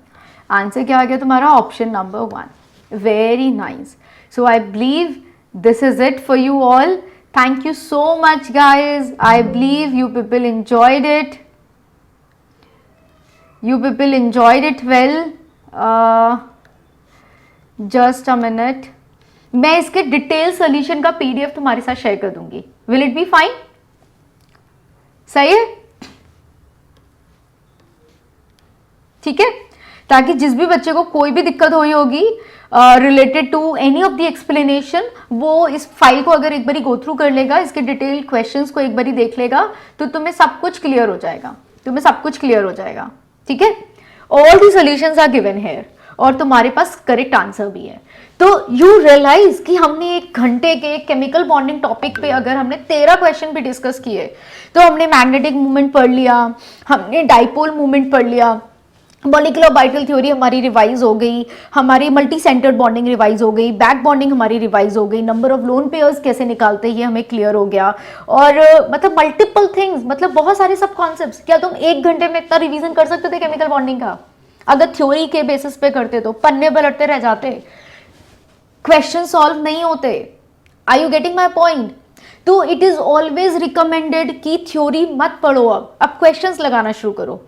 Answer क्या आ गया तुम्हारा? Option number 1। Very nice. So I believe this is it for you all. Thank you so much guys. I believe you people enjoyed it. You people enjoyed it well. Just a minute. मैं इसके detail solution का PDF तुम्हारे साथ share कर दूंगी। Will it be fine? सही है? ठीक है, ताकि जिस भी बच्चे को कोई भी दिक्कत हुई होगी related to any of the explanation, वो इस फाइल को अगर एक बारी गो थ्रू कर लेगा, इसके डिटेल क्वेश्चंस को एक बारी देख लेगा, तो तुम्हें सब कुछ क्लियर हो जाएगा, तुम्हें सब कुछ क्लियर हो जाएगा। ठीक है, all the solutions are given here और तुम्हारे पास करेक्ट आंसर भी है। तो यू रियलाइज कि हमने 1 घंटे के केमिकल बॉन्डिंग टॉपिक पे अगर हमने 13 क्वेश्चन भी डिस्कस किए, तो हमने मैग्नेटिक मूवमेंट पढ़ लिया, हमने डाइपोल मूवमेंट पढ़ लिया, मॉलिक्यूलर ऑर्बिटल थ्योरी हमारी रिवाइज हो गई, हमारी मल्टी सेंटर्ड बॉन्डिंग रिवाइज हो गई, बैक बॉन्डिंग हमारी रिवाइज हो गई, नंबर ऑफ लोन पेयर्स कैसे निकालते हैं ये हमें क्लियर हो गया, और मतलब मल्टीपल थिंग्स, मतलब बहुत सारे सब कॉन्सेप्ट्स। क्या तुम 1 घंटे में इतना रिवीजन कर सकते थे केमिकल बॉन्डिंग का? अगर थ्योरी के बेसिस पे करते तो पन्ने पलटते रह जाते, क्वेश्चन सॉल्व नहीं होते। Are you getting my point? तो इट इज ऑलवेज रिकमेंडेड कि थ्योरी मत पढ़ो, अब क्वेश्चंस लगाना शुरू करो।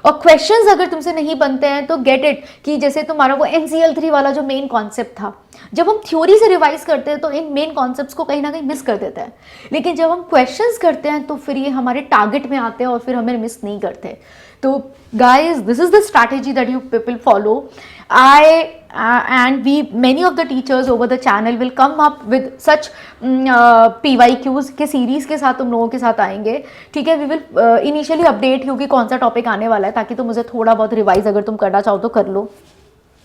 और क्वेश्चंस अगर तुमसे नहीं बनते हैं तो गेट इट कि जैसे तुम्हारा वो NCl3 वाला जो मेन कॉन्सेप्ट था, जब हम थ्योरी से रिवाइज करते हैं तो इन मेन कॉन्सेप्ट्स को कहीं ना कहीं मिस कर देते हैं, लेकिन जब हम क्वेश्चंस करते हैं तो फिर ये हमारे टारगेट में आते हैं और फिर हमें मिस नहीं करते। तो guys, this is the strategy that you people follow. And many of the teachers over the channel will come up with such PYQs के सीरीज के साथ तुम लोगों के साथ आएंगे। ठीक है, we will initially update you कि कौन सा टॉपिक आने वाला है, ताकि तुम मुझे थोड़ा बहुत रिवाइज अगर तुम करना चाहो तो कर लो।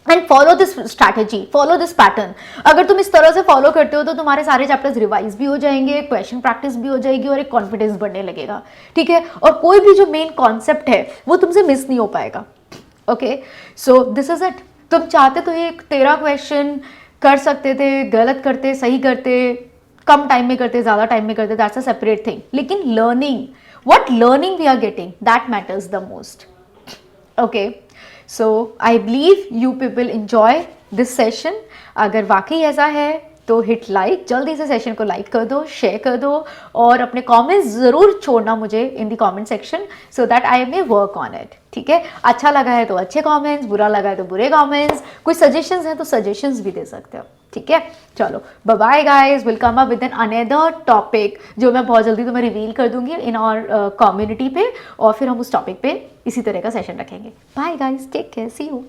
And follow this strategy, follow this pattern. अगर तुम इस तरह से फॉलो करते हो तो तुम्हारे सारे चैप्टर्स रिवाइज भी हो जाएंगे, क्वेश्चन प्रैक्टिस भी हो जाएगी और एक कॉन्फिडेंस बढ़ने लगेगा। ठीक है, और कोई भी जो मेन कॉन्सेप्ट है वो तुमसे मिस नहीं हो पाएगा। Okay, so this is it. तुम चाहते तो ये 13 क्वेश्चन कर सकते थे, गलत करते, सही करते, कम टाइम में करते, ज़्यादा टाइम में करते, दैट्स अ सेपरेट थिंग। लेकिन learning, what learning we are getting, that matters the most. Okay, so I believe you people enjoy this session. अगर वाकई ऐसा है तो हिट लाइक, जल्दी से सेशन को लाइक कर दो, शेयर कर दो और अपने कमेंट्स ज़रूर छोड़ना मुझे इन the comment section, so that I may work on it. ठीक है, अच्छा लगा है तो अच्छे कमेंट्स, बुरा लगा है तो बुरे कमेंट्स, कोई सजेशंस हैं तो सजेशंस भी दे सकते हो। ठीक है, चलो bye bye guys, will come up with an another topic जो मैं बहुत जल्दी तुम्हें रिवील कर दूंगी इन आवर कम्युनिटी पे, और फिर हम उस टॉपिक पे इसी तरह का सेशन रखेंगे। Bye guys, take care, see you.